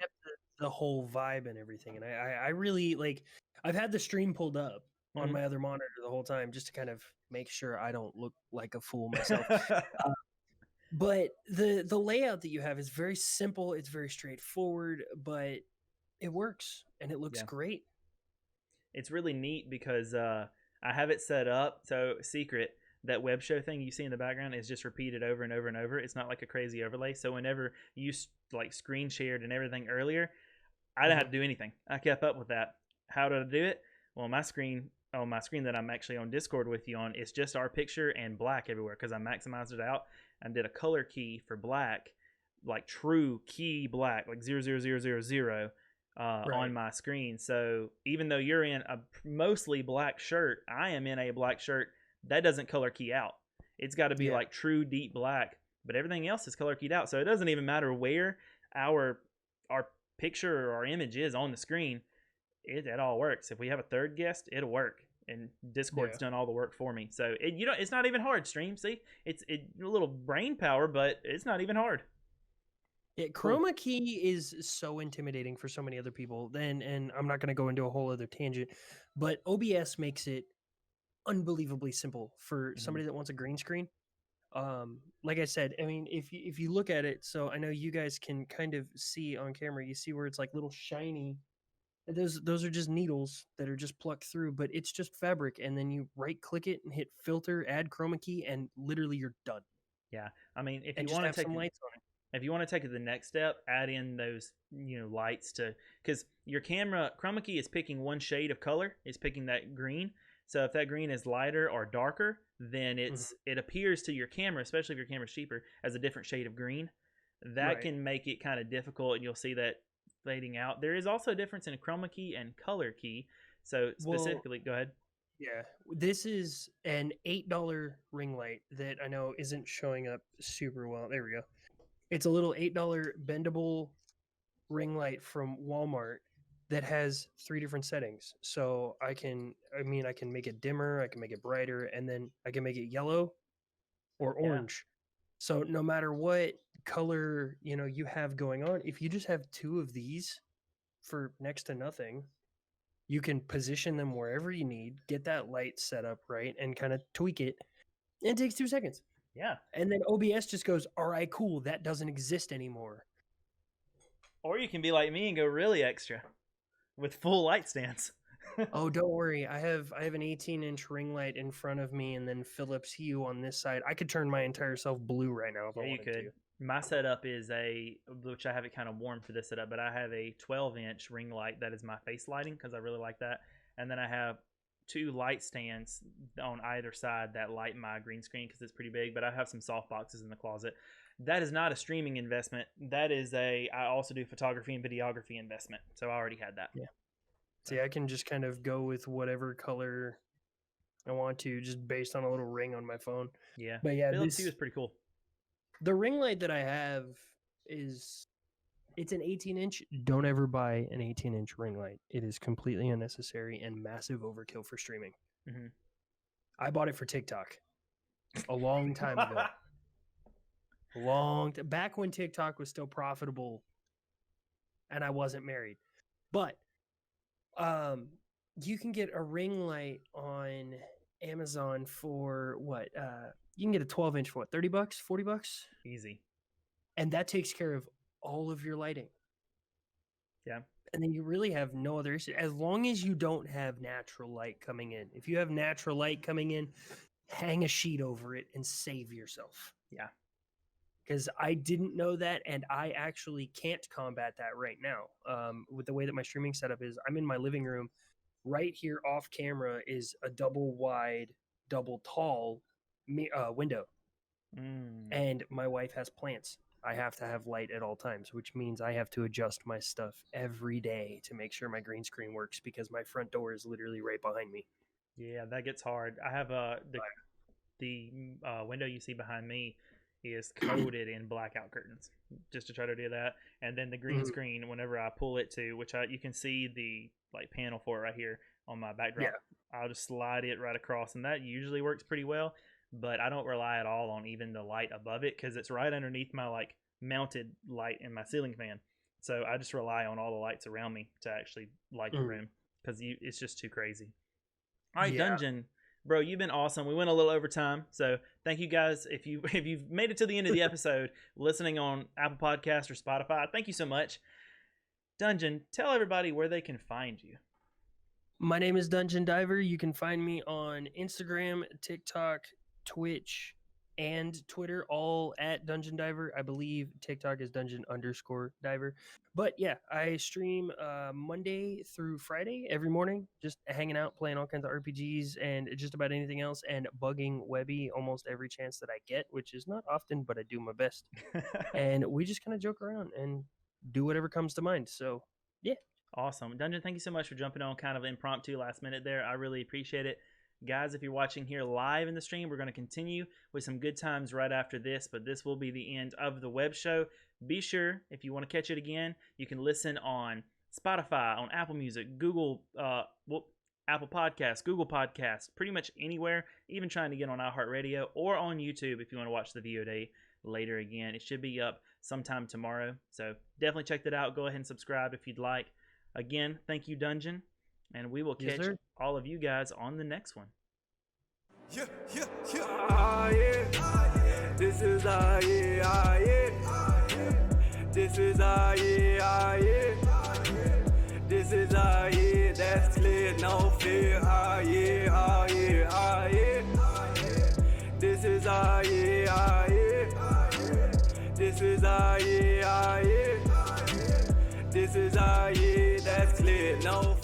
The whole vibe and everything, and I really like. I've had the stream pulled up on my other monitor the whole time just to kind of make sure I don't look like a fool myself. But the layout that you have is very simple. It's very straightforward, but it works and it looks great. It's really neat because I have it set up. So secret, that web show thing you see in the background is just repeated over and over and over. It's not like a crazy overlay. So whenever you like screen shared and everything earlier, I didn't have to do anything. I kept up with that. How did I do it? Well, my screen that I'm actually on Discord with you on, it's just our picture and black everywhere because I maximized it out and did a color key for black, like true key black, like 00000 on my screen. So even though you're in a mostly black shirt, I am in a black shirt. That doesn't color key out. It's got to be like true deep black, but everything else is color keyed out. So it doesn't even matter where our picture or our image is on the screen. It all works. If we have a third guest, it'll work. And Discord's done all the work for me. So it's not even hard, stream. See, it's a little brain power, but it's not even hard. Chroma key is so intimidating for so many other people. And I'm not going to go into a whole other tangent, but OBS makes it unbelievably simple for somebody that wants a green screen. Like I said, I mean, if you look at it, so I know you guys can kind of see on camera, you see where it's like little shiny. Those are just needles that are just plucked through, but it's just fabric, and then you right click it and hit filter, add chroma key, and literally you're done. Yeah, I mean, if and you want to take some lights on it. If you want to take it the next step, add in those lights because your camera chroma key is picking one shade of color. It's picking that green. So if that green is lighter or darker, then it appears to your camera, especially if your camera's cheaper, as a different shade of green. That can make it kind of difficult, and you'll see that fading out. There is also a difference in chroma key and color key. So specifically, go ahead. Yeah, this is an $8 ring light that I know isn't showing up super well. There we go. It's a little $8 bendable ring light from Walmart that has 3 different settings. So I can make it dimmer, I can make it brighter, and then I can make it yellow or orange. So no matter what color, you have going on, if you just have 2 of these for next to nothing, you can position them wherever you need, get that light set up right, and kind of tweak it. And it takes 2 seconds. Yeah. And then OBS just goes, all right, cool, that doesn't exist anymore. Or you can be like me and go really extra with full light stands. Oh, don't worry. I have an 18-inch ring light in front of me, and then Philips Hue on this side. I could turn my entire self blue right now if I wanted to. My setup is which I have it kind of warm for this setup, but I have a 12-inch ring light that is my face lighting because I really like that. And then I have 2 light stands on either side that light my green screen because it's pretty big, but I have some soft boxes in the closet. That is not a streaming investment. That is I also do photography and videography investment. So I already had that. Yeah. See, I can just kind of go with whatever color I want to, just based on a little ring on my phone. Yeah. But yeah, Philips Hue is pretty cool. the ring light that I have it's an 18-inch. Don't ever buy an 18-inch ring light. It is completely unnecessary and massive overkill for streaming. Mm-hmm. I bought it for TikTok a long time ago. Back when TikTok was still profitable and I wasn't married. But you can get a ring light on Amazon for what? You can get a 12-inch for what? $30, $40? Easy. And that takes care of all of your lighting. Yeah. And then you really have no other issue. As long as you don't have natural light coming in. If you have natural light coming in, hang a sheet over it and save yourself. Yeah. Because I didn't know that, and I actually can't combat that right now. With the way that my streaming setup is, I'm in my living room. Right here off camera is a double wide, double tall window. And my wife has plants. I have to have light at all times, which means I have to adjust my stuff every day to make sure my green screen works because my front door is literally right behind me. Yeah, that gets hard. I have the window you see behind me is coated in blackout curtains just to try to do that. And then the green screen, whenever I pull it to, which you can see the panel for it right here on my backdrop. Yeah. I'll just slide it right across, and that usually works pretty well. But I don't rely at all on even the light above it because it's right underneath my mounted light in my ceiling fan. So I just rely on all the lights around me to actually light the room because it's just too crazy. All right, yeah. Dunjun, bro, you've been awesome. We went a little over time, so thank you guys. If you've made it to the end of the episode, listening on Apple Podcasts or Spotify, thank you so much. Dunjun, tell everybody where they can find you. My name is Dunjun Diver. You can find me on Instagram, TikTok, Twitch, and Twitter, all at Dunjun Diver. I believe TikTok is Dunjun_Diver. But yeah, I stream Monday through Friday every morning, just hanging out, playing all kinds of RPGs and just about anything else, and bugging Webby almost every chance that I get, which is not often, but I do my best. And we just kind of joke around and do whatever comes to mind. So yeah. Awesome. Dunjun, thank you so much for jumping on kind of impromptu last minute there. I really appreciate it. Guys, if you're watching here live in the stream, we're going to continue with some good times right after this, but this will be the end of the Webb show. Be sure, if you want to catch it again, you can listen on Spotify, on Apple Music, Google, Apple Podcasts, Google Podcasts, pretty much anywhere, even trying to get on iHeartRadio or on YouTube if you want to watch the VOD later again. It should be up sometime tomorrow, so definitely check that out. Go ahead and subscribe if you'd like. Again, thank you, Dunjun. And we will catch all of you guys on the next one. Yeah. This is yeah. This is yeah. This is yeah. That's clear, no fear. Yeah. This is yeah. This is yeah. This is yeah. That's clear, no fear.